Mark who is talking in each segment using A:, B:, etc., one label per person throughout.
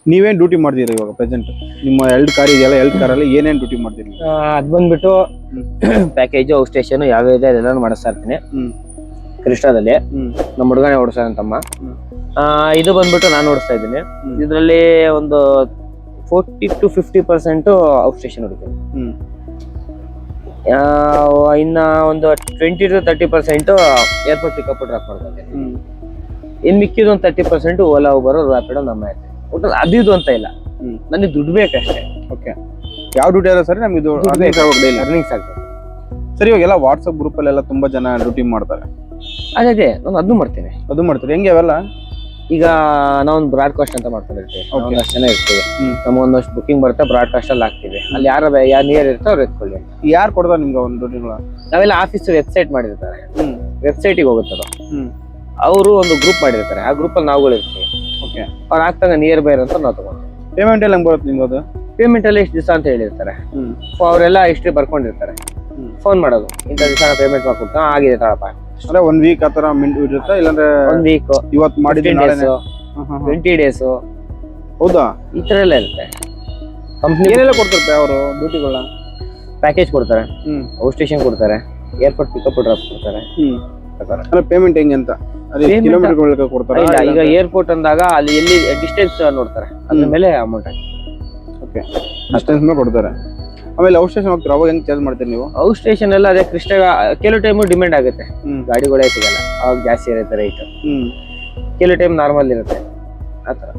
A: ನೀವೇನ್ ಡ್ಯೂಟಿ ಮಾಡ್ತೀರಾ ಇವಾಗ ಪ್ರೆಸೆಂಟ್? ನಿಮ್ಮ ಎಲ್ಡ್ ಕಾರ್ ಇದೆಯಲ್ಲ, ಎಲ್ಡ್ ಕಾರಲ್ಲಿ ಏನೇನ್ ಡ್ಯೂಟಿ ಮಾಡ್ತೀರಿ?
B: ಅದ್ ಬಂದ್ಬಿಟ್ಟು ಪ್ಯಾಕೇಜ್ ಔಟ್ ಸ್ಟೇಷನ್ ಯಾವ ಇದೆ ಅದೆಲ್ಲ ಮಾಡಿಸ್ತಾ ಇರ್ತೀನಿ ಕೃಷ್ಣದಲ್ಲಿ. ನಮ್ಮ ಹುಡುಗನೇ ಓಡಿಸ್ತಾನಂತಮ್ಮ. ಇದು ಬಂದ್ಬಿಟ್ಟು ನಾನು ಓಡಿಸ್ತಾ ಇದ್ದೀನಿ. ಇದರಲ್ಲಿ ಒಂದು 40 to 50% ಔಟ್ ಸ್ಟೇಷನ್ ಹೊಡಿತೀನಿ. ಇನ್ನ ಒಂದು 20 to 30% ಏರ್ಪೋರ್ಟ್ ಪಿಕಪ್ ಡ್ರಾಪ್ ಮಾಡ್ಕೊತೀನಿ. ಇನ್ ಮಿಕ್ಕಿದ ಒಂದು 30% ಓಲಾ ಉಬರ್ ರ್ಯಾಪಿಡೋ ನಮ್ಮ ಐತೆ. ಒಟ್ಟು ಅದು ಅಂತ ಇಲ್ಲ, ನನಗೆ ದುಡ್ಡು ಬೇಕಷ್ಟೇ.
A: ಓಕೆ, ಯಾವ ಡ್ಯೂಟಿ ಅಲ್ಲ ಸರಿ, ನಮ್ಗೆ ಇದು
B: ಅರ್ನಿಂಗ್ಸ್ ಆಗ್ತದೆ
A: ಸರಿ. ಇವಾಗೆಲ್ಲ ವಾಟ್ಸಪ್ ಗ್ರೂಪ್ ಅಲ್ಲೆಲ್ಲ ತುಂಬಾ ಜನ ಡ್ಯೂಟಿ ಮಾಡ್ತಾರೆ.
B: ಅದೇ ನಾನು ಅದನ್ನು ಮಾಡ್ತೀನಿ.
A: ಅದು ಮಾಡ್ತೀರಿ? ಹೆಂಗೆ ಅವೆಲ್ಲ?
B: ಈಗ ನಾವೊಂದು ಬ್ರಾಡ್ಕಾಸ್ಟ್ ಅಂತ ಮಾಡ್ಕೊಂಡಿರ್ತೀವಿ, ಒಂದಷ್ಟು ಜನ ಇರ್ತೀವಿ. ನಮಗೊಂದಷ್ಟು ಬುಕಿಂಗ್ ಬರುತ್ತೆ, ಬ್ರಾಡ್ಕಾಸ್ಟ್ ಅಲ್ಲಿ ಹಾಕ್ತಿವಿ. ಅಲ್ಲಿ ಯಾರು ನಿಯರ್ ಇರ್ತಾರೆ ಅವ್ರು ಎತ್ಕೊಳ್ಳಿ.
A: ಯಾರು ಕೊಡ್ತಾರೆ ನಿಮ್ಗೆ ಒಂದು ಡ್ಯೂಟಿಗಳ?
B: ನಾವೆಲ್ಲ ಆಫೀಸ್ ವೆಬ್ಸೈಟ್ ಮಾಡಿರ್ತಾರೆ, ವೆಬ್ಸೈಟಿಗೆ ಹೋಗುತ್ತಲ್ಲ, ಅವರು ಒಂದು ಗ್ರೂಪ್ ಮಾಡಿರ್ತಾರೆ. ಆ ಗ್ರೂಪ್ ಅಲ್ಲಿ ನಾವುಗಳು ಇರ್ತೀವಿ. ಓಕೆ, ಅವ್ರು ಹಾಕ್ತಾಗ ನಿಯರ್ ಬೈ ಅಂತ ನಾವು ತಗೊಂಡು
A: ಪೇಮೆಂಟ್ ಎಲ್ಲ ಹೆಂಗ್ ಬರುತ್ತೆ ನಿಮ್ಗೆ? ಅದು
B: ಪೇಮೆಂಟ್ ಎಲ್ಲ ಇಷ್ಟು ದಿವಸ ಅಂತ ಹೇಳಿರ್ತಾರೆ. ಅವರೆಲ್ಲ ಹಿಸ್ಟ್ರಿ ಬರ್ಕೊಂಡಿರ್ತಾರೆ. ಫೋನ್ ಮಾಡೋದು, ಇಂಥ ದಿವಸ ಪೇಮೆಂಟ್ ಮಾಡ್ಕೊಡ್ತಾ ಆಗಿದೆ ತಳಪ್ಪ.
A: ಅಂದ್ರೆ 1 ವೀಕ್ ಆತರ ಇರುತ್ತೆ, ಇಲ್ಲಾಂದ್ರೆ
B: 1 ವೀಕ್,
A: ಇವತ್ತು ಮಾಡಿದ್ರೆ
B: 20 ಡೇಸ್,
A: ಹೌದಾ?
B: ಈ ತರ ಎಲ್ಲ ಇರುತ್ತೆ.
A: ಕಂಪ್ನಿ ಏನೆಲ್ಲ ಕೊಡ್ತಾರೆ ಅವರು ಡ್ಯೂಟಿಗಳ?
B: ಪ್ಯಾಕೇಜ್ ಕೊಡ್ತಾರೆ, ಔಟ್ ಸ್ಟೇಷನ್ ಕೊಡ್ತಾರೆ, ಏರ್ಪೋರ್ಟ್ ಪಿಕಪ್ ಡ್ರಾಪ್ ಕೊಡ್ತಾರೆ.
A: ಪೇಮೆಂಟ್ ಹೆಂಗೆ ಅಂತ ಕಿಲೋಮೀಟರ್ ಕೊಡ್ತಾರೆ?
B: ಈಗ ಏರ್ಪೋರ್ಟ್ ಅಂದಾಗ ಅಲ್ಲಿ ಎಲ್ಲಿ ಡಿಸ್ಟೆನ್ಸ್ ನೋಡ್ತಾರೆ, ಅದ್ರ ಮೇಲೆ ಅಮೌಂಟ್ ಆಗಿ.
A: ಓಕೆ, ಡಿಸ್ಟೆನ್ಸ್ ಮೇಲೆ ಕೊಡ್ತಾರೆ. ಆಮೇಲೆ ಔಟ್ ಸ್ಟೇಷನ್ ಹೋಗ್ತಾರೆ, ಅವಾಗ ಹೆಂಗ್ ಚಾರ್ಜ್ ಮಾಡ್ತೀರಿ ನೀವು?
B: ಔಟ್ ಸ್ಟೇಷನ್ ಎಲ್ಲ ಅದೇ ಕೃಷ್ಣ ಕೆಲವು ಟೈಮು ಡಿಮ್ಯಾಂಡ್ ಆಗುತ್ತೆ, ಗಾಡಿಗಳೇ ಸಿಗಲ್ಲ, ಅವಾಗ ಜಾಸ್ತಿ ಇರುತ್ತೆ ರೇಟ್. ಕೆಲವು ಟೈಮ್ ನಾರ್ಮಲ್ ಇರುತ್ತೆ. ಆತರ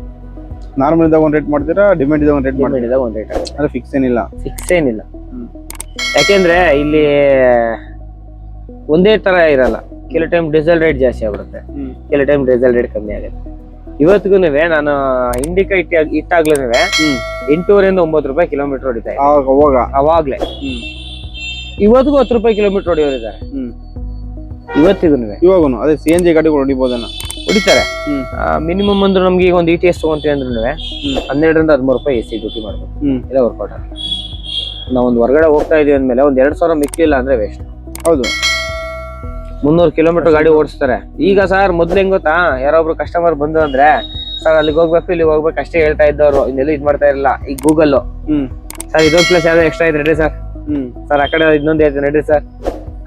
A: ನಾರ್ಮಲ್ ಇದ್ದಾಗ ಒಂದು ರೇಟ್ ಮಾಡ್ತೀರಾ, ಡಿಮ್ಯಾಂಡ್ ಇದ್ದಾಗ ಒಂದು ರೇಟ್ ಮಾಡ್ತೀರಾ?
B: ಒಂದು ರೇಟ್ ಆಗುತ್ತೆ,
A: ಅಂದ್ರೆ ಫಿಕ್ಸ್ ಏನಿಲ್ಲ.
B: ಫಿಕ್ಸ್ ಏನಿಲ್ಲ. ಯಾಕೆಂದ್ರೆ ಇಲ್ಲಿ ಒಂದೇ ತರ ಇರಲ್ಲ. ಕೆಲವು ಟೈಮ್ ಡೀಸೆಲ್ ರೇಟ್ ಜಾಸ್ತಿ ಆಗ್ಬಿಡುತ್ತೆ, ಕೆಲವು ಟೈಮ್ ಡೀಸೆಲ್ ರೇಟ್ ಕಮ್ಮಿ ಆಗುತ್ತೆ. ಇವತ್ತಿಗೂ ನಾನು ಇಂಡಿಕಾ ಇಟ್ಟಾಗ್ಲೂ 8.5 to 9 ರೂಪಾಯಿ ಕಿಲೋಮೀಟರ್ ಹೊಡಿತಾ ಇದ್ದೆ ಅವಾಗ್ಲೇ. ಇವತ್ತಿಗೂ 10 ರೂಪಾಯಿ ಕಿಲೋಮೀಟರ್ ಹೊಡಿಯೋರಿದ್ದಾರೆ ಇವತ್ತಿಗೂ.
A: ಇವಾಗೂನು ಅದೇ CNG ಗಾಡಿಗಳು ಹೊಡಿಬೋದನ್ನ
B: ಹೊಡಿತಾರೆ. ಮಿನಿಮಮ್ ಅಂದ್ರೆ ನಮ್ಗೆ ಈಗ ಒಂದು ETS ತಗೊಂತೀವಿ ಅಂದ್ರೆ 12 ರಿಂದ 13 ರೂಪಾಯಿ AC ಡ್ಯೂಟಿ ಮಾಡ್ಬೇಕು, ಇಲ್ಲ ವರ್ಕೌಟ್ ಆಗಲ್ಲ. ನಾವೊಂದು ಹೊರಗಡೆ ಹೋಗ್ತಾ ಇದೀವಿ ಅಂದ್ಮೇಲೆ ಒಂದ್ 2,000 ಮಿಕ್ಕಿಲ್ಲ ಅಂದ್ರೆ ವೇಸ್ಟ್. ಹೌದು, 300 ಕಿಲೋಮೀಟರ್ ಗಾಡಿ ಓಡಿಸ್ತಾರೆ. ಈಗ ಸರ್ ಮೊದ್ಲು ಹೆಂಗ್ ಗೊತ್ತಾ, ಯಾರೊಬ್ರು ಕಸ್ಟಮರ್ ಬಂದು ಅಂದ್ರೆ ಸರ್ ಅಲ್ಲಿಗೆ ಹೋಗ್ಬೇಕು ಇಲ್ಲಿ ಹೋಗ್ಬೇಕು ಅಷ್ಟೇ ಹೇಳ್ತಾ ಇದ್ದವ್ರು, ಇನ್ನೆಲ್ಲ ಇದ್ ಮಾಡ್ತಾ ಇರಲಿಲ್ಲ. ಈಗ ಗೂಗಲ್ ಸರ್ ಇದೊಂದು ಪ್ಲೇಸ್ ಯಾವ್ದು ಎಕ್ಸ್ಟ್ರಾ ಇದೆ ನಡ್ರಿ ಸರ್, ಸರ್ ಆ ಕಡೆ ಇನ್ನೊಂದು ಐತೆ ನಡ್ರಿ ಸರ್,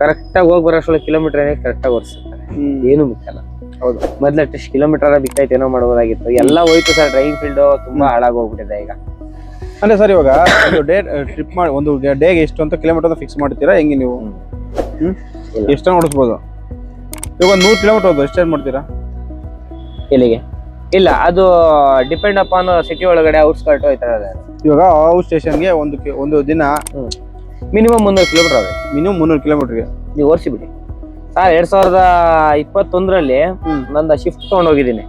B: ಕರೆಕ್ಟ್ ಆಗಿ ಹೋಗಿ ಬರೋಷ್ಟು ಕಿಲೋಮೀಟರ್ ಏನೇ ಕರೆಕ್ಟ್ ಆಗಿ ಓಡಿಸ್ತಾರೆ. ಏನು ಬಿತ್ತಲ್ಲ. ಹೌದು, ಮೊದ್ಲು ಅಷ್ಟು ಕಿಲೋಮೀಟರ್ ಬಿತ್ತೈತೆ ಏನೋ ಮಾಡ್ಬೋದಾಗಿತ್ತು. ಎಲ್ಲ ಹೋಯ್ತು ಸರ್, ಡ್ರೈವಿಂಗ್ ಫೀಲ್ಡ್ ತುಂಬಾ ಹಾಳಾಗಿ ಹೋಗ್ಬಿಟ್ಟಿದೆ ಈಗ.
A: ಅಂದ್ರೆ ಸರ್ ಇವಾಗ ಒಂದು ಡೇ ಟ್ರಿಪ್ ಮಾಡಿ ಒಂದು ಡೇಗೆ ಎಷ್ಟು ಅಂತ ಕಿಲೋಮೀಟರ್ ಫಿಕ್ಸ್ ಮಾಡ್ತೀರಾ ಹೆಂಗೆ ನೀವು? ಎಷ್ಟು ಓಡಿಸ್ಬೋದು? ಇವಾಗ 100 ಕಿಲೋಮೀಟರ್ ಹೋದ್ರು ಎಷ್ಟು ಮಾಡ್ತೀರಾ? ಎಲ್ಲಿಗೆ?
B: ಇಲ್ಲ, ಅದು ಡಿಪೆಂಡ್ ಅಪಾನ್ ಸಿಟಿ ಒಳಗಡೆ ಔಟ್ಸ್ಕರ್ಟ್ ಈ ತರ.
A: ಇವಾಗ ಔಟ್ ಸ್ಟೇಷನ್ಗೆ ಒಂದು ದಿನ
B: ಮಿನಿಮಮ್ 300 ಕಿಲೋಮೀಟರ್ ಆಗುತ್ತೆ.
A: ಮಿನಿಮಮ್ 300 ಕಿಲೋಮೀಟರ್ಗೆ
B: ನೀವು ಓಡಿಸಿಬಿಡಿ ಸರ್. 2021ರಲ್ಲಿ ನಂದು ಶಿಫ್ಟ್ ತಗೊಂಡ್ ಹೋಗಿದ್ದೀನಿ.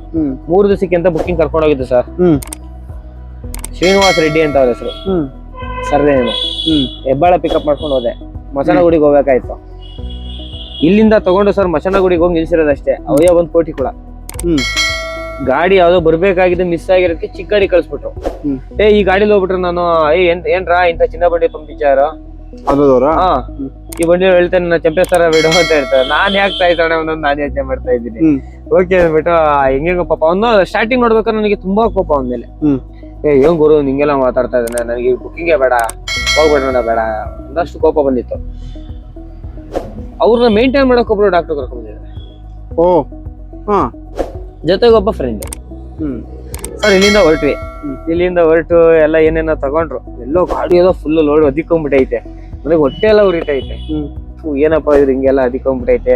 B: 3 ದಿವಸಕ್ಕಿಂತ ಬುಕ್ಕಿಂಗ್ ಕರ್ಕೊಂಡು ಹೋಗಿದ್ದು ಸರ್. ಶ್ರೀನಿವಾಸ್ ರೆಡ್ಡಿ ಅಂತ ಅವ್ರ ಹೆಸರು, ಸರ್ನೇನು. ಹೆಬ್ಬಾಳ ಪಿಕಪ್ ಮಾಡ್ಕೊಂಡು ಹೋದೆ, ಮಸನಗುಡಿಗೆ ಹೋಗ್ಬೇಕಾಯ್ತು. ಇಲ್ಲಿಂದ ತಗೊಂಡು ಸರ್ ಮಸನಗುಡಿಗೆ ಹೋಗಿ ನಿಲ್ಸಿರೋದಷ್ಟೇ, ಅವೇ 1 ಕೋಟಿ ಕೂಡ. ಗಾಡಿ ಯಾವ್ದೋ ಬರ್ಬೇಕಾಗಿದ್ದು ಮಿಸ್ ಆಗಿರೋದಕ್ಕೆ ಚಿಕ್ಕ ಗಾಡಿ ಕಳ್ಸ್ಬಿಟ್ರು. ಈ ಗಾಡಿಲಿ ಹೋಗ್ಬಿಟ್ರೆ ನಾನು ಏನ್ರಾ ಇಂತ ಚಿನ್ನ ಬಂಡಿ ಪಂಪಿಚಾರ ಈ ಬಂಡಿ ಹೇಳ್ತೇನೆ ನಾನು ಚಂಪೇಶ್ವರ ಬಿಡು ಅಂತ ಹೇಳ್ತಾರೆ. ನಾನ್ ಯಾಕೆ ತಾಯ್ತಾಳೆ ಒಂದೊಂದು ನಾನು ಯೋಚನೆ ಮಾಡ್ತಾ ಇದ್ದೀನಿ. ಓಕೆ ಅಂದ್ಬಿಟ್ಟು ಹೆಂಗ ಪಾಪ ಅವನು ಸ್ಟಾರ್ಟಿಂಗ್ ನೋಡ್ಬೇಕಾದ್ರೆ ನನಗೆ ತುಂಬಾ ಕೋಪ ಅವನ ಮೇಲೆ. ಏನ್ ಗುರು ನಿಂಗೆಲ್ಲ ಮಾತಾಡ್ತಾ ಇದ್ದಾನೆ, ನನಗೆ ಬುಕ್ಕಿಂಗೇ ಬೇಡ, ಹೋಗ್ಬೇಡ ಬೇಡ, ಒಂದಷ್ಟು ಕೋಪ ಬಂದಿತ್ತು. ಅವ್ರನ್ನ ಮೇಂಟೈನ್ ಮಾಡಕ್ ಒಬ್ರು ಡಾಕ್ಟರ್ ಕರ್ಕೊಂಡ್ ಬಂದಿದ್ದಾರೆ, ಜೊತೆಗೆ ಒಬ್ಬ ಫ್ರೆಂಡ್. ಸರ್ ಇಲ್ಲಿಂದ ಹೊರಟ್ವಿ, ಇಲ್ಲಿಂದ ಹೊರಟು ಎಲ್ಲ ಏನೇನೋ ತಗೊಂಡ್ರು. ಎಲ್ಲೋ ಗಾಡಿ ಎಲ್ಲೋ ಫುಲ್ ಲೋಡ್ ಅದಿಕೊಂಡ್ಬಿಟ್ಟೈತೆ, ನನಗೆ ಹೊಟ್ಟೆ ಎಲ್ಲ ಉರಿತೈತೆ. ಏನಪ್ಪಾ ಇದ್ರು ಹಿಂಗೆಲ್ಲ ಅದಿಕೊಂಡ್ಬಿಟ್ಟೈತೆ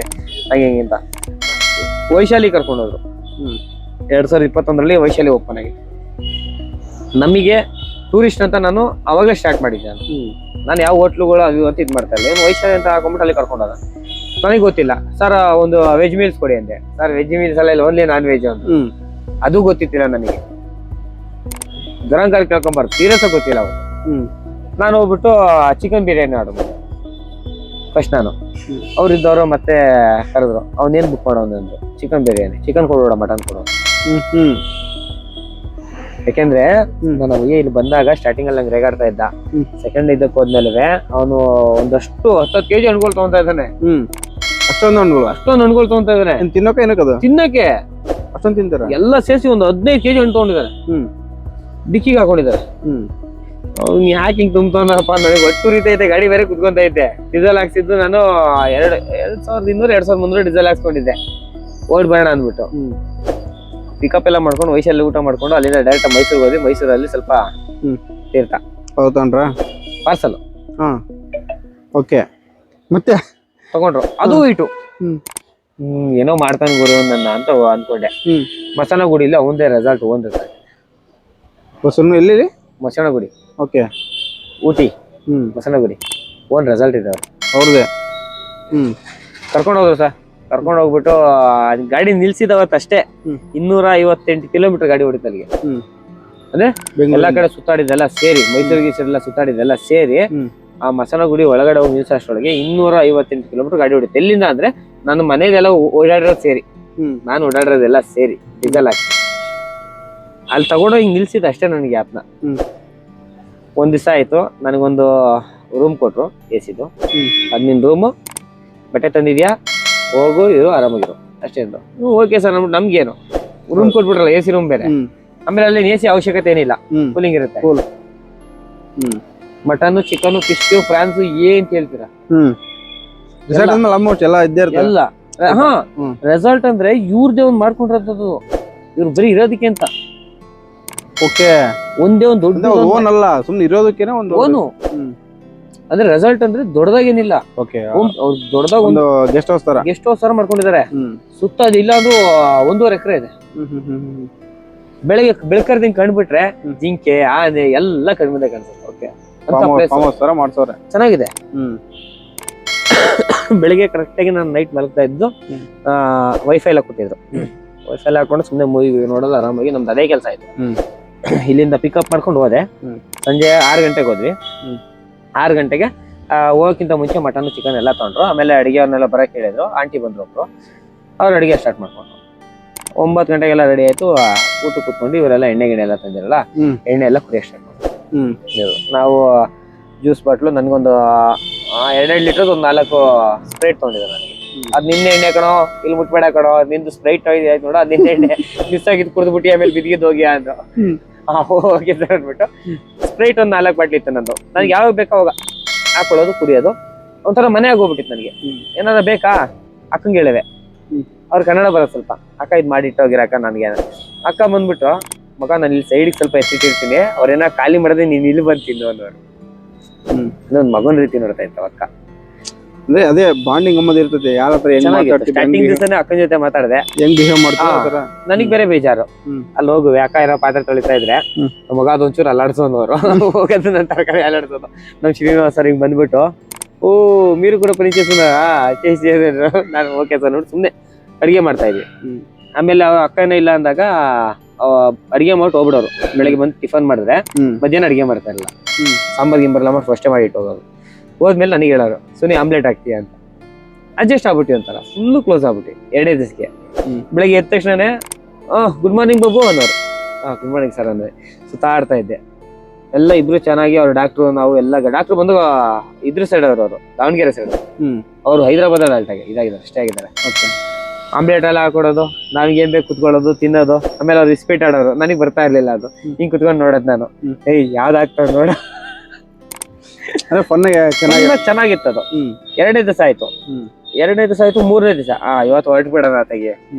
B: ಹಂಗಿಂತ. ವೈಶಾಲಿ ಕರ್ಕೊಂಡೋದ್ರು. 2021ರಲ್ಲಿ ವೈಶಾಲಿ ಓಪನ್ ಆಗಿದೆ. ನಮಗೆ ಟೂರಿಸ್ಟ್ ಅಂತ ನಾನು ಅವಾಗಲೇ ಸ್ಟಾರ್ಟ್ ಮಾಡಿದ್ದೆ. ನಾನು ಯಾವ ಹೋಟ್ಲುಗಳು ಅದು ಅಂತ ಇದು ಮಾಡ್ತಾ ಇಲ್ಲ, ವೈಶಾಲಿ ಅಂತ ಹಾಕೊಂಡ್ಬಿಟ್ಟು ಅಲ್ಲಿ ಕರ್ಕೊಂಡೋದ. ನನಗೆ ಗೊತ್ತಿಲ್ಲ ಸರ್, ಒಂದು ವೆಜ್ ಮೀಲ್ಸ್ ಕೊಡಿ ಅಂದೆ. ಸರ್ ವೆಜ್ ಮೀಲ್ಸ್ ಅಲ್ಲ, ಇಲ್ಲಿ ಓನ್ಲಿ ನಾನ್ ವೆಜ್ ಅಂತ. ಅದು ಗೊತ್ತಿತ್ತಿಲ್ಲ ನನಗೆ. ಗರಂ ಕರಿ ಕೇಳ್ಕೊಂಬಾರ್ದು, ಸೀರಿಯಸ್ ಗೊತ್ತಿಲ್ಲ ಅವತ್ತು. ನಾನು ಹೋಗ್ಬಿಟ್ಟು ಚಿಕನ್ ಬಿರಿಯಾನಿ ಆರ್ಡರ್ ಮಾಡಿದೆ ಫಸ್ಟ್. ನಾನು ಅವ್ರಿದ್ದವರು ಮತ್ತೆ ಕರೆದ್ರು, ಅವನೇನು ಬುಕ್ ಮಾಡೋನು ಅಂದ್ರು. ಚಿಕನ್ ಬಿರಿಯಾನಿ, ಚಿಕನ್ ಕೊಡೋಣ ಮಟನ್ ಕೊಡೋಣ. ಯಾಕೆಂದ್ರೆ ನಾನು ಇಲ್ಲಿ ಬಂದಾಗ ಸ್ಟಾರ್ಟಿಂಗ್ ಅಲ್ಲಿ ನಂಗೆ ರೇಗಾಡ್ತಾ ಇದ್ದ. ಸೆಕೆಂಡ್ ಇದಕ್ಕೆ ಹೋದ್ಮೇಲೆ ಅವನು ಒಂದಷ್ಟು 10 kg ಹಣ್ಗಳು ತಗೊಂತಾ ಇದ್ದಾನೆ.
A: ಅಷ್ಟೊಂದು
B: ಹಣ್ಗಳು ತಗೊಂತಾ ಇದ್ದಾನೆ.
A: ತಿನ್ನೋಕೆ ಏನಕ್ಕದು?
B: ತಿನ್ನಕ್ಕೆ
A: ಅಷ್ಟೊಂದು ತಿಂತಾರ?
B: ಎಲ್ಲ ಸೇರಿಸಿ ಒಂದು 15 kg ಹಣ್ಣು ತಗೊಂಡಿದ್ದಾನೆ. ಡಿಕ್ಕಿಗೆ ಹಾಕೊಂಡಿದ್ದಾರೆ. ಅವ್ನು ಯಾಕೆ ಹಿಂಗ್ ತುಂಬ್ತಾನಪ್ಪ, ನನಗೆ ಒಟ್ಟು ಉರಿತೈತೆ, ಗಾಡಿ ಬೇರೆ ಕುತ್ಕೊಂತೈತೆ. ಡೀಸೆಲ್ ಹಾಕ್ಸಿದ್ದು ನಾನು 2200 ಡೀಸೆಲ್ ಹಾಕ್ಸ್ಕೊಂಡಿದ್ದೆ, ಓಡ್ ಬೇಡ ಅಂದ್ಬಿಟ್ಟು. ಪಿಕಪ್ ಎಲ್ಲ ಮಾಡ್ಕೊಂಡು ವಯಸ್ಸಲ್ಲಿ ಊಟ ಮಾಡ್ಕೊಂಡು ಅಲ್ಲಿಂದ ಡೈರೆಕ್ಟ್ ಮೈಸೂರಿಗೆ ಹೋದ್ವಿ. ಮೈಸೂರಲ್ಲಿ ಸ್ವಲ್ಪ ತೀರ್ಥ
A: ಹೌದನ್ರ
B: ಪಾರ್ಸಲ್
A: ಓಕೆ ಮತ್ತೆ
B: ತಗೊಂಡ್ರು. ಅದು ಇಟ್ಟು ಏನೋ ಮಾಡ್ತಾನೆ ಗುರು ನನ್ನ ಅಂತ ಅನ್ಕೊಂಡೆ. ಮಸನಗುಡಿ ಇಲ್ಲ, ಅವಂದೇ ರೆಸಾರ್ಟ್, ಓನ್ ರೆಸಾರ್ಟ್.
A: ಎಲ್ಲಿ?
B: ಮಸನಗುಡಿ.
A: ಓಕೆ,
B: ಊಟಿ. ಮಸನಗುಡಿ ಓನ್ ರೆಸಾರ್ಟ್ ಇದೆ
A: ಅವ್ರದೇ.
B: ಕರ್ಕೊಂಡು ಹೋದ್ರು ಸರ್. ಕರ್ಕೊಂಡು ಹೋಗ್ಬಿಟ್ಟು ಗಾಡಿ ನಿಲ್ಸಿದವತ್ತು ಅಷ್ಟೇ 258 ಕಿಲೋಮೀಟರ್ ಗಾಡಿ ಹೊಡಿತ ಅಲ್ಲಿಗೆ. ಅಂದ್ರೆ ಎಲ್ಲಾ ಕಡೆ ಸುತ್ತಾಡಿದ್ದೆಲ್ಲ ಸೇರಿ, ಮೈಸೂರಿಗೆ ಎಲ್ಲ ಸುತ್ತಾಡಿದ್ದೆಲ್ಲ ಸೇರಿ ಆ ಮಸನಗುಡಿ ಒಳಗಡೆ ಹೋಗಿ ನಿಲ್ಸೋಷ್ಟೊಳಗೆ 258 ಕಿಲೋಮೀಟರ್ ಗಾಡಿ ಹೊಡಿತೆ. ಎಲ್ಲಿಂದ ಅಂದ್ರೆ ನನ್ನ ಮನೆದೆಲ್ಲ ಓಡಾಡಿರೋದು ಸೇರಿ, ನಾನು ಓಡಾಡಿರೋದೆಲ್ಲ ಸೇರಿ ಡೀಸೆಲ್ ಹಾಕಿ ಅಲ್ಲಿ ತಗೊಂಡೋಗಿ ನಿಲ್ಸಿದ ಅಷ್ಟೇ ನನಗೆ ಆಪ್ನ. ಒಂದ್ ದಿವಸ ಆಯ್ತು, ನನಗೊಂದು ರೂಮ್ ಕೊಟ್ರು, ಎಸಿದು. ಅದ್ ನಿನ್ ರೂಮು, ಬಟ್ಟೆ ತಂದಿದ್ಯಾ, ಹೋಗು, ಇರು, ಆರಾಮಾಗಿರು ಅಷ್ಟೇ ಅಂದ್ರು. ಓಕೆ ಸರ್, ನಮ್ಗೇನು ರೂಮ್ ಕೊಟ್ಬಿಟ್ರಲ್ಲ, ಎಸಿ ರೂಮ್ ಬೇರೆ. ಆಮೇಲೆ ಅಲ್ಲಿ ಎಸಿ ಅವಶ್ಯಕತೆ ಏನಿಲ್ಲ, ಕೂಲಿಂಗ್ ಇರುತ್ತೆ. ಮಟನ್, ಚಿಕನ್, ಫಿಶ್, ಫ್ರಾನ್ಸ್ ಏನ್ ಕೇಳ್ತೀರಾ ಎಲ್ಲ. ಹಾ, ರೆಸಾರ್ಟ್ ಅಂದ್ರೆ ಇವ್ರದೇ ಒಂದ್ ಮಾಡ್ಕೊಂಡಿರೋದು, ಇವ್ರು ಬರೀ ಇರೋದಕ್ಕೆ ಅಂತ.
A: ಓಕೆ,
B: ಒಂದೇ ಒಂದು ದೊಡ್ಡ
A: ಓನ್ ಅಲ್ಲ, ಸುಮ್ನೆ ಇರೋದಕ್ಕೇನೆ ಒಂದು
B: ಓನು. ಅಂದ್ರೆ ರೆಸಾರ್ಟ್ ಅಂದ್ರೆ ದೊಡ್ಡದಾಗೇನಿಲ್ಲ, ದೊಡ್ಡದಾಗ
A: ಒಂದು ಗೆಸ್ಟ್ ಹೌಸ್ ತರ
B: ಮಾಡ್ಕೊಂಡಿದ್ದಾರೆ. ಸುತ್ತ ಅದಿಲ್ಲ ಅಂದ್ರೂ 1.5 ಎಕರೆ ಇದೆ. ಬೆಳಕರ್ದಿಂಗ್ ಕಂಡ್ಬಿಟ್ರೆ ಜಿಂಕೆ, ಆನೆ ಎಲ್ಲ ಕಣ್ಮುಂದೆ ಕಾಣಿಸುತ್ತೆ. ಚೆನ್ನಾಗಿದೆ. ಬೆಳಿಗ್ಗೆ ಕರೆಕ್ಟ್ ಆಗಿ ನಾನು ನೈಟ್ ಮಲಗ್ತಾ ಇದ್ದು, ವೈಫೈ ಎಲ್ಲ ಕೊಟ್ಟಿದ್ರು. ವೈಫೈ ಎಲ್ಲ ಹಾಕೊಂಡು ಸುಮ್ಮನೆ ಮೂವಿ ನೋಡೋದು ಆರಾಮಾಗಿ. ನಮ್ದು ಅದೇ ಕೆಲಸ ಆಯ್ತು. ಇಲ್ಲಿಂದ ಪಿಕಪ್ ಮಾಡ್ಕೊಂಡು ಹೋದೆ. ಸಂಜೆ 6 ಗಂಟೆಗೆ ಹೋದ್ವಿ. 6 ಗಂಟೆಗೆ ಹೋಗೋಕ್ಕಿಂತ ಮುಂಚೆ ಮಟನ್, ಚಿಕನ್ ಎಲ್ಲ ತಗೊಂಡ್ರು. ಆಮೇಲೆ ಅಡಿಗೆಯವ್ರನ್ನೆಲ್ಲ ಬರಕ್ ಹೇಳಿದ್ರು. ಆಂಟಿ ಬಂದ್ರು ಒಬ್ರು, ಅವ್ರು ಅಡಿಗೆ ಸ್ಟಾರ್ಟ್ ಮಾಡ್ಕೊಂಡ್ರು. 9 ಗಂಟೆಗೆಲ್ಲ ರೆಡಿ ಆಯ್ತು. ಊಟ ಕೂತ್ಕೊಂಡು ಇವರೆಲ್ಲ ಎಣ್ಣೆ ಗಿಣ್ಣೆ ಎಲ್ಲ ತಂದಿರಲ್ಲ, ಎಣ್ಣೆ ಎಲ್ಲ ಕುಡಿಯೋಕೆ ಸ್ಟಾರ್ಟ್ ಮಾಡ್ರು. ನಾವು ಜ್ಯೂಸ್ ಬಾಟ್ಲು, ನನ್ಗೊಂದು 2 ಲೀಟರ್ ಒಂದು 4 ಸ್ಪ್ರೈಟ್ ತಗೊಂಡಿದ್ದೆ ನನಗೆ. ಅದ್ ನಿನ್ನೆ ಎಣ್ಣೆ ಕಣೋ, ಇಲ್ಲಿ ಮುಟ್ಬೇಡ ಕಣೋ, ನಿಂದು ಸ್ಪ್ರೈಟ್ ಆಯ್ತು ನೋಡ, ಅದ್ ನಿನ್ನೆ ಎಣ್ಣೆ ಮಿಸ್ ಆಗಿದ್ದು ಕುಡಿದ್ಬಿಟ್ಟು ಆಮೇಲೆ ಬಿದ್ದಿದ್ದು ಹೋಗಿ ಅಂದ್ರು. ಹೋಗಿ ಅಂದ್ಬಿಟ್ಟು ಸ್ಪ್ರೈಟ್ ಒಂದು 4 ಬಾಟ್ಲಿ ಇತ್ತು ನಂದು. ನನ್ಗೆ ಯಾವಾಗ ಬೇಕಾ ಅವಾಗ ಹಾಕೊಳ್ಳೋದು, ಕುಡಿಯೋದು. ಒಂಥರ ಮನೆ ಆಗೋಗ್ಬಿಟ್ಟಿತ್ತು ನನಗೆ. ಏನಾರ ಬೇಕಾ ಅಕ್ಕಂಗೆ ಹೇಳಿದೆ, ಅವ್ರು ಕನ್ನಡ ಬರೋದು ಸ್ವಲ್ಪ. ಅಕ್ಕ ಇದು ಮಾಡಿಟ್ಟೋಗಿರಕ್ಕ ನನಗೆ. ಅಕ್ಕ ಬಂದ್ಬಿಟ್ಟು, ಮಗ ನಾನು ಇಲ್ಲಿ ಸೈಡಿಗೆ ಸ್ವಲ್ಪ ಎತ್ತಿಟ್ಟಿರ್ತೀನಿ, ಅವ್ರೇನ ಖಾಲಿ ಮಾಡಿದ್ರೆ ನೀನ್ ಇಲ್ಲಿ ಬಂತಿದ್ದು ಅನ್ನೋರು. ಇನ್ನೊಂದು ಮಗನ ರೀತಿ ನೋಡ್ತಾ ಇತ್ತು ಅಕ್ಕ.
A: ಅಂದ್ರೆ ಅದೇ ಬಾಂಡಿಂಗ್ ಅನ್ನೋದು ಇರ್ತದೆ. ಯಾರ ಹತ್ರ
B: ಸ್ಟಾರ್ಟಿಂಗ್ ದಿವಸನೇ ಅಕ್ಕನ ಜೊತೆ ಮಾತಾಡಿದೆ,
A: ಹೆಂಗ್ ಬಿಹೇವ್ ಮಾಡ್ತಾರೆ.
B: ನನಗ್ ಬೇರೆ ಬೇಜಾರು. ಅಲ್ಲಿ ಹೋಗು, ಯಾಕ ಏನೋ ಪಾತ್ರೆ ತೊಳಿತಾ ಇದ್ರೆ ಮಗ ಅದೊಂಚೂರು ಅಲ್ಲಾಡ್ಸೋನವ್ರು. ಹೋಗೋದು ನನ್ನ ತರಕಾರಿ ಅಲ್ಲಾಡ್ಸೋದು. ನಮ್ ಶ್ರೀನಿವಾಸ್ ಸರ್ ಹಿಂಗ್ ಬಂದ್ಬಿಟ್ಟು, ಓ ಮೀರು ಕೂಡ ಪರಿಚಯ, ನಾನು ಓಕೆ ಸರ್ ನೋಡಿ ಸುಮ್ನೆ ಅಡಿಗೆ ಮಾಡ್ತಾ ಇದ್ವಿ. ಆಮೇಲೆ ಅಕ್ಕನೇ ಇಲ್ಲ ಅಂದಾಗ ಅಡಿಗೆ ಮಾಡಿ ಹೋಗ್ಬಿಡೋರು. ಬೆಳಗ್ಗೆ ಬಂದು ಟಿಫನ್ ಮಾಡಿದ್ರೆ ಮಧ್ಯಾಹ್ನ ಅಡಿಗೆ ಮಾಡ್ತಾ ಇರಲಿಲ್ಲ. ಸಾಂಬಾರ್ ಗಿಂಬರ್ಲ್ಲ ಮಾಡಿ ಫಸ್ಟೇ ಮಾಡಿ ಇಟ್ಟೋಗೋರು. ಹೋದ್ಮೇಲೆ ನನಗೆ ಹೇಳೋರು, ಸುನಿ ಆಮ್ಲೆಟ್ ಹಾಕ್ತೀಯ ಅಂತ. ಅಡ್ಜಸ್ಟ್ ಆಗ್ಬಿಟ್ಟಿ ಅಂತಾರ, ಫುಲ್ಲು ಕ್ಲೋಸ್ ಆಗ್ಬಿಟ್ಟು 2 ದಿವಸಕ್ಕೆ. ಬೆಳಗ್ಗೆ ಎದ್ದ ತಕ್ಷಣನೇ ಗುಡ್ ಮಾರ್ನಿಂಗ್ ಬಾಬು ಅನ್ನೋರು. ಗುಡ್ ಮಾರ್ನಿಂಗ್ ಸರ್ ಅಂದ್ರೆ ಸುತ್ತಾಡ್ತಾ ಇದ್ದೆ. ಎಲ್ಲ ಇಬ್ರು ಚೆನ್ನಾಗಿ, ಅವ್ರು ಡಾಕ್ಟ್ರು, ನಾವು ಎಲ್ಲ ಡಾಕ್ಟ್ರು ಬಂದು ಇದ್ರ ಸೈಡ್ ಅವರು ದಾವಣಗೆರೆ ಸೈಡ್. ಅವರು ಹೈದರಾಬಾದ್ ಅಲ್ಟಾಗೆ ಇದಾಗಿದ್ದಾರೆ, ಅಷ್ಟೇ ಆಗಿದ್ದಾರೆ. ಆಮ್ಲೆಟ್ ಎಲ್ಲ ಹಾಕೊಡೋದು, ನಾವಿಗೇನ್ ಬೇಕು ಕುತ್ಕೊಳ್ಳೋದು, ತಿನ್ನೋದು. ಆಮೇಲೆ ಅವ್ರು ಇಸ್ಪೀಟ್ ಆಡೋರು, ನನಗೆ ಬರ್ತಾ ಇರ್ಲಿಲ್ಲ ಅದು. ಹಿಂಗ್ ಕುತ್ಕೊಂಡು ನೋಡೋದು ನಾನು, ಏಯ್ ಯಾವ್ದು ಆಗ್ತಾವ ನೋಡ. ಚೆನ್ನಾಗಿತ್ತು ಅದು. 2ನೇ ದಿವಸ ಆಯ್ತು. 2ನೇ ದಿವಸ ಆಯ್ತು. 3ನೇ ದಿವಸ ಇವತ್ತು ಹೊರಟ್ಬಿಡೋಣ ತೆಗೆ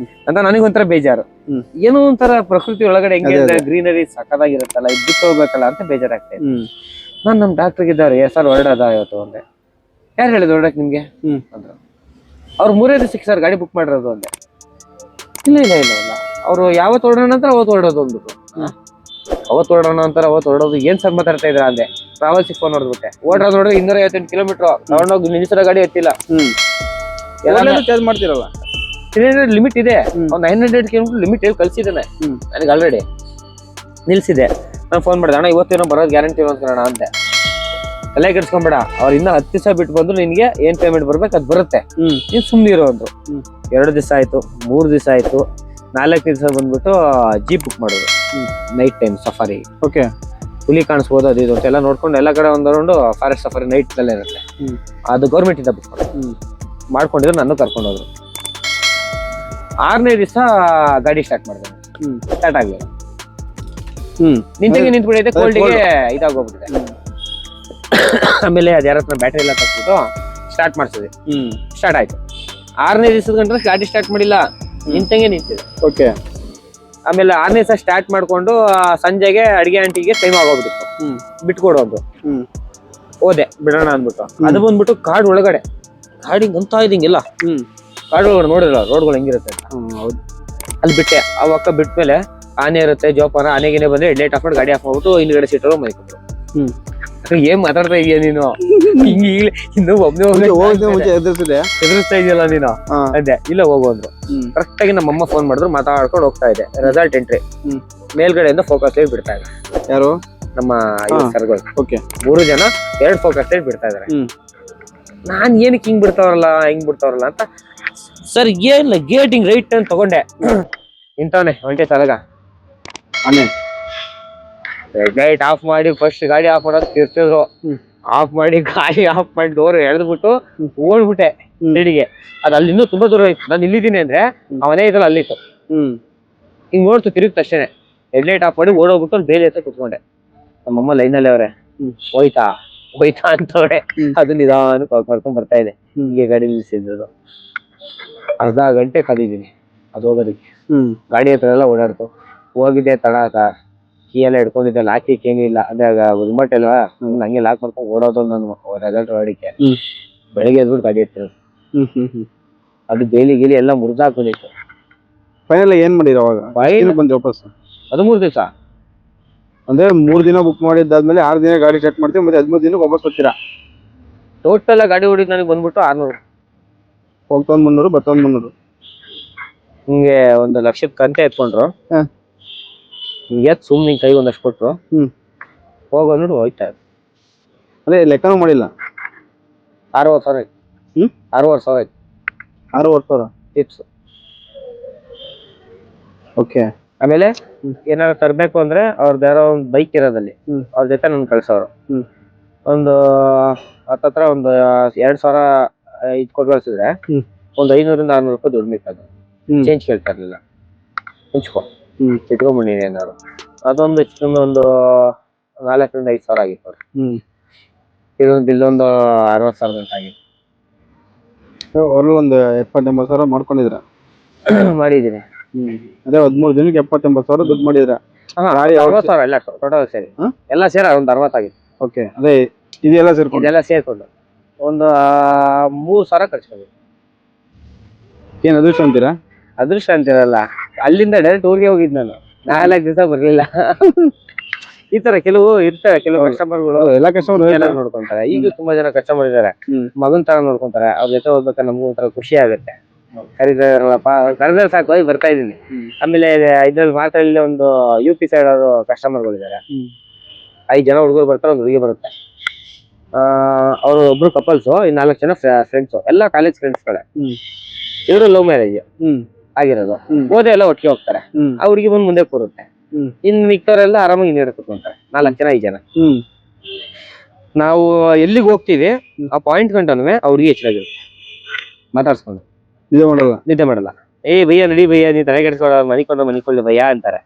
B: ಅಂತ ನನಗೊಂಥರ ಬೇಜಾರು. ಏನೋ ಒಂಥರ ಪ್ರಕೃತಿ ಒಳಗಡೆ ಹೆಂಗೆ ಗ್ರೀನರಿ ಸಕ್ಕದಾಗಿರುತ್ತಲ್ಲ, ಇದು ಬಿಟ್ಟು ಹೋಗ್ಬೇಕಲ್ಲ ಅಂತ ಬೇಜಾರಾಗ್ತಾ ಇತ್ತು. ನಾನ್ ನಮ್ ಡಾಕ್ಟರ್ಗಿದ್ದಾರೆ, ಸರ್ ಹೊರಡೋದ ಇವತ್ತು ಅಂದೆ. ಯಾರು ಹೇಳಿದ್ರು ಹೊರಡಕ್ ನಿಮ್ಗೆ ಅಂದ್ರು. ಅವ್ರು 3ನೇ ದಿವಸಕ್ಕೆ ಸರ್ ಗಾಡಿ ಬುಕ್ ಮಾಡಿರೋದು ಅಂದೆ. ಇಲ್ಲ ಇಲ್ಲ ಇಲ್ಲ ಇಲ್ಲ, ಅವ್ರು ಯಾವತ್ತು ಹೊರಡೋಣ ಅಂತ ಅವತ್ತು ಹೊರಡೋದು ಅಂದ್ಬಿಟ್ಟು. ಅವತ್ತು ಹೊರಡೋಣ ಅಂತಾರೆ, ಅವತ್ತು ಹೊರಡೋದು. ಏನ್ ಸರ್ ಮಾತಾಡ್ತಾ ಇದ್ರ ಅಂದೆ. ಟ್ರಾವೆಲ್ಸಿಗೆ ಫೋನ್ ಹೊಡೆದ್ಬಿಟ್ಟೆ. ಓಡೋದು ನೋಡಿದ್ರೆ 258 ಕಿಲೋಮೀಟರ್ ತಗೊಂಡೋಗಿ ನಿಲ್ಸಿರೋ ಗಾಡಿ ಎತ್ತಿಲ್ಲ.
A: ಚಾರ್ಜ್ ಮಾಡ್ತಿರಲ್ಲ,
B: 300 ಲಿಮಿಟ್ ಇದೆ. ಅವ್ನು 900 ಕಿಲೋಮೀಟರ್ ಲಿಮಿಟ್ ಹೇಳಿ ಕಳ್ಸಿದ್ದಾನೆ ನನಗೆ ಆಲ್ರೆಡಿ. ನಿಲ್ಸಿದೆ. ನಾನು ಫೋನ್ ಮಾಡಿದೆ, ಅಣ್ಣ ಇವತ್ತೇನೋ ಬರೋದು ಗ್ಯಾರಂಟಿ ಅನ್ಕೋಣ ಅಂತೆ. ತಲೆ ಕೆಡ್ಸ್ಕೊಂಬೇಡ, ಅವ್ರು ಇನ್ನ 10 ದಿವಸ ಬಿಟ್ಟು ಬಂದ್ರು ನಿನ್ಗೆ ಏನ್ ಪೇಮೆಂಟ್ ಬರ್ಬೇಕು ಅದ್ ಬರುತ್ತೆ, ನೀನ್ ಸುಮ್ನೆ ಇರೋ ಅಂದ್ರು. 2 ದಿವಸ ಆಯ್ತು, 3 ದಿವಸ ಆಯ್ತು. 4ನೇ ದಿವಸ ಬಂದ್ಬಿಟ್ಟು ಜೀಪ್ ಬುಕ್ ಮಾಡೋದು, ನೈಟ್ ಟೈಮ್ ಸಫಾರಿ. ಓಕೆ, ಹುಲಿ ಕಾಣಿಸ್ಬೋದು, ಅದು ಇದು ಅಂತೆಲ್ಲ ನೋಡ್ಕೊಂಡು ಎಲ್ಲ ಕಡೆ ಒಂದು ರೌಂಡು ಫಾರೆಸ್ಟ್ ಸಫಾರಿ ನೈಟ್ ಅಲ್ಲೇ ಇರುತ್ತೆ. ಅದು ಗೌರ್ಮೆಂಟ್ ಇಂದ ಬುಕ್ ಮಾಡ್ಕೊಂಡಿದ್ರು, ನಾನು ಕರ್ಕೊಂಡು ಹೋದ್ರು. 6ನೇ ದಿವಸ ಗಾಡಿ ಸ್ಟಾರ್ಟ್ ಮಾಡಿದೆ. ಸ್ಟಾರ್ಟ್ ಆಗ್ಲಿಲ್ಲ. ನಿಂತಂಗೆ ನಿಂತ್ಬಿಟ್ಟೈತೆ, ಕೋಲ್ಡ್ಗೆ ಇದಾಗೋಗ್ಬಿಟ್ಟಿದೆ. ಆಮೇಲೆ ಅದ್ ಯಾರ ಹತ್ರ ಬ್ಯಾಟ್ರಿ ಎಲ್ಲ ತಗ್ಬಿಟ್ಟು ಸ್ಟಾರ್ಟ್ ಮಾಡ್ಸಿದ್ವಿ. ಸ್ಟಾರ್ಟ್ ಆಯ್ತು. 6ನೇ ದಿವಸದ ಗಂಟೆ ಗಾಡಿ ಸ್ಟಾರ್ಟ್ ಮಾಡಿಲ್ಲ, ನಿಂತಂಗೆ ನಿಂತಿದೆ.
A: ಓಕೆ.
B: ಆಮೇಲೆ 6ನೇ ದಿವಸ ಸ್ಟಾರ್ಟ್ ಮಾಡ್ಕೊಂಡು ಸಂಜೆಗೆ ಅಡಿಗೆ ಆಂಟಿಗೆ ಟೈಮ್ ಆಗೋಗ್ಬಿಟ್ಟಿತ್ತು, ಬಿಟ್ಕೊಡು ಅಂದ್ರು. ಹೋದೆ ಬಿಡೋಣ ಅಂದ್ಬಿಟ್ಟು. ಅದು ಬಂದ್ಬಿಟ್ಟು ಕಾಡು ಒಳಗಡೆ, ಗಾಡಿ ಅಂತ ಇದಿಂಗಿಲ್ಲ, ಕಾಡು ಒಳಗಡೆ ನೋಡಿಲ್ಲ ರೋಡ್ಗಳು ಹೆಂಗಿರುತ್ತೆ ಅಂತ.
A: ಹೌದು.
B: ಅಲ್ಲಿ ಬಿಟ್ಟೆ. ಅವಕ್ಕ ಬಿಟ್ಮೇಲೆ ಆನೆ ಇರುತ್ತೆ, ಜೋಪಾನ. ಆನೆಗೇನೆ ಬಂದ್ರೆ ಹೆಡ್ಲೈಟ್ ಆಫ್ ಮಾಡಿ ಗಾಡಿ ಆಫ್ ಮಾಡ್ಬಿಟ್ಟು ಹಿಂದ್ಗಡೆ ಸೀಟಲ್ಲಿ ಮೈಕೊಂಡ್ರು. ಏನ್ ಮಾತಾಡ್ತಾ ಇದೀಯ ನೀನು? ಹಿಂಗ ಈಗಲೇ ಇನ್ನು ಒಬ್ಬನೇ ಎದುರಿಸ್ತಾ ಇದೆಯಲ್ಲ ನೀನು ಅದೇ. ಇಲ್ಲ ಹೋಗು ಅಂದ್ರು. ಕರೆಕ್ಟ್ ಆಗಿ ನಮ್ಮಮ್ಮ ಫೋನ್ ಮಾಡಿದ್ರು, ಮಾತಾಡ್ಕೊಂಡು ಹೋಗ್ತಾ ಇದೆ. ರೆಸಾರ್ಟ್ ಎಂಟ್ರಿ ಮೇಲ್ಗಡೆಯಿಂದ ಫೋಕಸ್ ಲೈಟ್ ಬಿಡ್ತಾ ಇದ್ದಾರೆ.
A: ಯಾರು?
B: ನಮ್ಮ ಸರ್ಗಳು.
A: ಓಕೆ.
B: 3 ಜನ 2 ಫೋಕಸ್ ಲೈಟ್ ಬಿಡ್ತಾ ಇದಾರೆ. ನಾನ್ ಏನಕ್ಕೆ ಹಿಂಗ್ ಬಿಡ್ತಾವ್ರಲ್ಲ ಅಂತ ಸರ್ ಏನಿಲ್ಲ, ಗೇಟ್ ಹಿಂಗ್ ರೈಟ್ ಅಂತ ತಗೊಂಡೆ. ಇಂಥವನೇ ಒಂಟೆ ತಲಗ ಲೈಟ್ ಆಫ್ ಮಾಡಿ ಫಸ್ಟ್ ಗಾಡಿ ಆಫ್ ಮಾಡೋದು ತಿರ್ಸಿದ್ರು. ಆಫ್ ಮಾಡಿ ಗಾಡಿ ಆಫ್ ಮಾಡಿ ಡೋರ್ ಎಳೆದ್ಬಿಟ್ಟು ಓಡ್ಬಿಟ್ಟೆ ಸೈಡಿಗೆ. ಅದು ಅಲ್ಲಿ ಇನ್ನೂ ತುಂಬಾ ದೂರ ಇತ್ತು. ನಾನು ಇಲ್ಲಿದ್ದೀನಿ ಅಂದ್ರೆ ಅವನೇ ಇದ್ರಲ್ಲಿ ಅಲ್ಲಿತ್ತು. ಹಿಂಗ್ ನೋಡ್ತು ತಿರುಗ್ತು ಅಷ್ಟೇನೆ. ಹೆಡ್ಲೈಟ್ ಆಫ್ ಮಾಡಿ ಓಡೋಗ್ಬಿಟ್ಟು ಅಲ್ಲಿ ಬೇಲೆ ಹತ್ರ ಕುತ್ಕೊಂಡೆ. ನಮ್ಮಮ್ಮ ಲೈನಲ್ಲಿ ಅವ್ರೆ, ಹೋಯ್ತಾ ಅಂತವ್ರೆ. ಅದು ನಿಧಾನ ಕರ್ಕೊಂಡ್ ಬರ್ತಾ ಇದೆ. ಹೀಗೆ ಗಾಡಿ ನಿಲ್ಸಿದ್ದು ಅರ್ಧ ಗಂಟೆ ಕಾದಿದ್ದೀನಿ ಅದು ಹೋಗೋದಕ್ಕೆ. ಗಾಡಿ ಹತ್ರ ಎಲ್ಲ ಓಡಾಡ್ತು. ಹೋಗಿದ್ದೆ ತಡ ಕೀ ಎಲ್ಲ ಹಿಡ್ಕೊಂಡಿದ್ದೆ. ಲಾಕಿ ಏನಿಲ್ಲ, ಅದೇ ರಿಮೋಟ್ ಅಲ್ವಾ, ಹಂಗೆ ಲಾಕ್ ಮಾಡ್ಕೊಂಡು ಓಡೋದು ನಾನು ರೆಸಾರ್ಟ್ ಹೊರಡಿಕೆ. ಬೆಳಿಗ್ಗೆ ಎದ್ಬಿಟ್ಟು ಗಾಡಿ ಎತ್ತಿರೋದು. ಅದು ಬೇಲಿ ಗೀಲಿ ಎಲ್ಲ ಮುರಿದಾಕೊಂಡಿತ್ತು.
A: ಫೈನಲ್ ಏನ್ ಮಾಡಿರ ಅವಾಗ? ಬಂದೆ ವಾಪಸ್
B: 13 ದಿವಸ.
A: ಅಂದ್ರೆ 3 ದಿನ ಬುಕ್ ಮಾಡಿದ್ದಾದ್ಮೇಲೆ 6 ದಿನ ಗಾಡಿ ಸೆಟ್ ಮಾಡ್ತೀವಿ, ಮತ್ತೆ 13 ದಿನಕ್ಕೆ ವಾಪಸ್ ಬರ್ತೀರಾ?
B: ಟೋಟಲ್ ಗಾಡಿ ಹೊಡಿದ್ ನನಗೆ ಬಂದ್ಬಿಟ್ಟು 600.
A: ಹೋಗ್ತೊಂದ್ 300, ಬರ್ತೊಂದ್ 300.
B: ಹಿಂಗೆ 1 ಲಕ್ಷದ ಕಂತೆ ಎತ್ಕೊಂಡ್ರು. ಎತ್ ಸುಮ್ಮನೆ ಕೈ ಒಂದಷ್ಟು ಕೊಟ್ರು. ಹೋಗೋದು ಹೋಯ್ತಾ ಇದ್ರು.
A: ಅದೇ ಲೆಕ್ಕನೂ ಮಾಡಿಲ್ಲ.
B: 60,000 ಆಯ್ತು. 60,000 ಆಯ್ತು.
A: 60,000
B: ಟಿಪ್ಸ್. ಓಕೆ. ಆಮೇಲೆ ಏನಾದ್ರು ತರ್ಬೇಕು ಅಂದ್ರೆ ಅವ್ರದ್ದು ಯಾರೋ ಒಂದು ಬೈಕ್ ಇರೋದಲ್ಲಿ ಅವ್ರ ಜೊತೆ ನನ್ ಕಳ್ಸೋರು. ಒಂದು ಹತ್ತತ್ರ ಒಂದು 2,000 ಕೊಟ್ಟು ಕಳ್ಸಿದ್ರೆ ಒಂದು 500ರಿಂದ 600 ರೂಪಾಯಿ ದುಡ್ಡು ಬೇಕಾದ್ರು. ಚೇಂಜ್ ಕೇಳ್ತಾ ಇರ್ಲಿಲ್ಲ. ಹಂಚ್ಕೊ ಇಟ್ಕೊಂಡ್ಬಿಟ್ಟಿನಿ ಏನಾದ್ರು. ಅದೊಂದು ಒಂದು 4ರಿಂದ 5,000 ಆಗಿತ್ತು. ಇದೊಂದು ಬಿಲ್ಲೊಂದು 60,000 ಗಂಟೆ ಆಗಿತ್ತು.
A: ಅವ್ರು ಒಂದು 70,000-80,000 ಮಾಡ್ಕೊಂಡಿದ್ರ?
B: ಮಾಡಿದ್ದೀನಿ.
A: ಅದೇ 13 ದಿನಕ್ಕೆ 70,000-80,000 ದುಡ್ಡು ಮಾಡಿದ್ರ?
B: 60,000 ಎಲ್ಲ ಟೋಟಲ್ ಸೇರಿ ಎಲ್ಲ ಸೇರಿ ಒಂದು 60 ಆಗಿತ್ತು.
A: ಓಕೆ. ಅದೇ ಇದೆಲ್ಲ
B: ಸೇರ್ಕೊಂಡು ಒಂದು 3,000 ಖರ್ಚು ಮಾಡಿದ್ವಿ.
A: ಏನ್ ಅದೃಷ್ಟ ಅಂತೀರಾ?
B: ಅದೃಷ್ಟ ಅಂತೀರಲ್ಲ, ಅಲ್ಲಿಂದ ಡೈರೆಕ್ಟ್ ಊರಿಗೆ ಹೋಗಿದ್ ನಾನು. 4 ದಿವಸ ಬರ್ಲಿಲ್ಲ. ಈ ತರ ಕೆಲವು ಇರ್ತಾರೆ, ಕೆಲವು ಕಸ್ಟಮರ್ಗಳು
A: ಎಲ್ಲ ಕಸ್ಟಮರ್
B: ನೋಡ್ಕೊಂತಾರೆ. ಈಗ ತುಂಬಾ ಜನ ಕಸ್ಟಮರ್ ಇದಾರೆ, ಮಗನ್ ತರ ನೋಡ್ಕೊಂತಾರೆ. ಅವ್ರ ಜೊತೆ ಹೋಗ್ಬೇಕಾದ್ರೆ ನಮ್ಗೂ ಒಂಥರ ಖುಷಿ ಆಗುತ್ತೆ. ಕರೀತಾರಲ್ಲಪ್ಪ, ಕರೆದ್ರೆ ಸಾಕು ಬರ್ತಾ ಇದೀನಿ. ಆಮೇಲೆ ಇದ್ರಲ್ಲಿ ಮಾತಾಡಲಿ ಒಂದು UP ಸೈಡ್ ಅವರು ಕಸ್ಟಮರ್ಗಳು ಇದಾರೆ. 5 ಜನ ಹುಡುಗರು ಬರ್ತಾರೆ, ಒಂದು ಹುಡುಗಿ ಬರುತ್ತೆ. ಅವ್ರು ಒಬ್ರು ಕಪಲ್ಸ್, 4 ಜನ ಫ್ರೆಂಡ್ಸ್, ಎಲ್ಲ ಕಾಲೇಜ್ ಫ್ರೆಂಡ್ಸ್ ಗಳೇ. ಇವರು ಲವ್ ಮ್ಯಾರೇಜ್ ಆಗಿರೋದು. ಓದೆ ಎಲ್ಲ ಒಟ್ಟಿಗೆ ಹೋಗ್ತಾರೆ. ಆ ಹುಡುಗಿ ಬಂದು ಮುಂದೆ ಕೂರುತ್ತೆ. ಇನ್ ಮಿಕ್ಕವರೆಲ್ಲ ಆರಾಮಾಗಿ ಹಿಂದೆ ಕೂತ್ಕೊಂತಾರೆ. 4 ಜನ 5 ಜನ. ನಾವು ಎಲ್ಲಿಗೆ ಹೋಗ್ತೀವಿ ಆ ಪಾಯಿಂಟ್ ಗಂಟನು ಆ ಹುಡುಗಿ ಹೆಚ್ಚಾಗಿರುತ್ತೆ. ಮಾತಾಡ್ಸ್ಕೊಂಡು ನಿದ್ದೆ ಮಾಡಲ್ಲ. ಏ ಭಯ್ಯ ನಡಿ ಭಯ್ಯ, ನೀ ತಲೆ ಕೆಡಿಸ್ಕೊಳ್ಳ, ಮನಿಕೊಳ್ಳಿ ಭಯ್ಯ ಅಂತಾರೆ.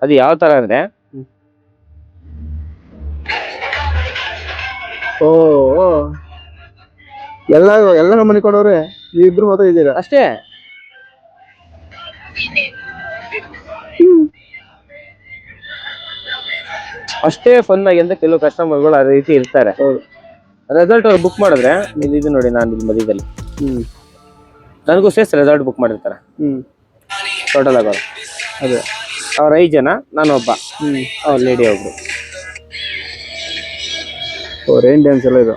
B: ಅದು ಯಾವ ತರ ಅಂದ್ರೆ,
A: ಎಲ್ಲ ಮನೆ ಕೊಡೋರೆ, ಇಬ್ರು ಮಾತ್ರ ಇದ್ದೀರಾ
B: ಅಷ್ಟೇ. ಅಷ್ಟೇ ಫನ್ ಆಗಿ ಅಂತ ಕೆಲವು ಕಸ್ಟಮರ್ಗಳು ಅದೇ ರೀತಿ ಇರ್ತಾರೆ. ರೆಸಾರ್ಟ್ ಅವ್ರು ಬುಕ್ ಮಾಡಿದ್ರೆ, ಇದು ನೋಡಿ ನಾನು ಇಲ್ಲಿ ಮಧ್ಯದಲ್ಲಿ ನನಗೂ ಸೇರ್ಸ್ ರೆಸಾರ್ಟ್ ಬುಕ್ ಮಾಡಿರ್ತಾರೆ. ಟೋಟಲ್ ಆಗೋರು ಅದೇ ಅವ್ರ 5 ಜನ, ನಾನೊಬ್ಬ, ಅವ್ರ ಲೇಡಿ ಒಬ್ರು.
A: ರೈನ್ ಡ್ಯಾನ್ಸ್ ಎಲ್ಲ ಇದು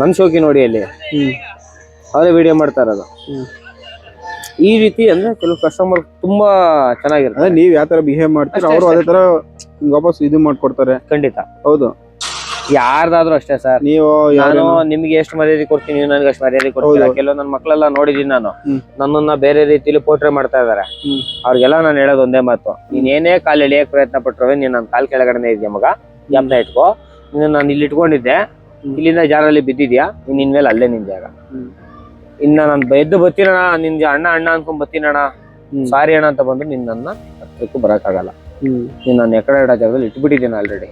B: ನನ್ ಶೋಕಿ ನೋಡಿ ಅಲ್ಲಿ ಅವರೇ ವಿಡಿಯೋ ಮಾಡ್ತಾ ಇರೋದು. ಈ ರೀತಿ ಅಂದ್ರೆ ಕೆಲವು ಕಸ್ಟಮರ್ ತುಂಬಾ ಚೆನ್ನಾಗಿರುತ್ತೆ.
A: ನೀವ್ ಯಾವ ತರ ಬಿಹೇವ್ ಮಾಡ್ತೀರಾ ಅವರು ಅದೇ ತರ ವಾಪಸ್ ಇದು ಮಾಡ್ಕೊಡ್ತಾರೆ.
B: ಖಂಡಿತ
A: ಹೌದು.
B: ಯಾರ್ದಾದ್ರೂ ಅಷ್ಟೇ ಸರ್. ನಾನು ನಿಮ್ಗೆ ಎಷ್ಟು ಮರ್ಯಾದೆ ಕೊಡ್ತೀನಿ, ನನಗೆ ಅಷ್ಟು ಮರ್ಯಾದೆ ಕೊಡ್ತೀನಿ. ಕೆಲವು ನನ್ನ ಮಕ್ಕಳೆಲ್ಲ ನೋಡಿದೀನಿ ನಾನು, ನನ್ನನ್ನ ಬೇರೆ ರೀತಿಲಿ ಪೋಟ್ರೆ ಮಾಡ್ತಾ ಇದಾರೆ. ಅವ್ರಿಗೆಲ್ಲ ನಾನು ಹೇಳೋದು ಒಂದೇ ಮಾತು, ನೀನ್ ಏನೇ ಕಾಲ್ ಎಳಿಯಕ್ ಪ್ರಯತ್ನ ಪಟ್ರು ನೀನ್ ನನ್ನ ಕಾಲ್ ಕೆಳಗಡೆ ಇದೆಯಾ ಮಗ, ಜ್ಞಾಪನ ಇಟ್ಕೋ. ನಾನು ಇಲ್ಲಿ ಇಟ್ಕೊಂಡಿದ್ದೆ, ಇಲ್ಲಿಂದ ಜಾರಲ್ಲಿ ಬಿದ್ದಿದ್ಯಾ, ನೀನ್ ಇನ್ಮೇಲೆ ಅಲ್ಲೇ ನಿನ್ ಜಾಗ. ಇನ್ನ ನಾನು ಎದ್ದು ಬತ್ತೀನಣ್ಣ, ನಿನ್ ಅಣ್ಣ ಅಣ್ಣ ಅನ್ಕೊಂಡ್ ಬತ್ತೀನಣ್ಣ, ಸಾರಿ ಅಣ್ಣ ಅಂತ ಬಂದ್ರೆ ನಿನ್ನ ಹತ್ರಕ್ಕೂ ಬರಕ್ಕಾಗಲ್ಲ. ನೀನು ನಾನು ಎಕಡೆ ಇಡೋ ಜಾಗದಲ್ಲಿ ಇಟ್ಬಿಟ್ಟಿದ್ದೀನಿ ಆಲ್ರೆಡಿ.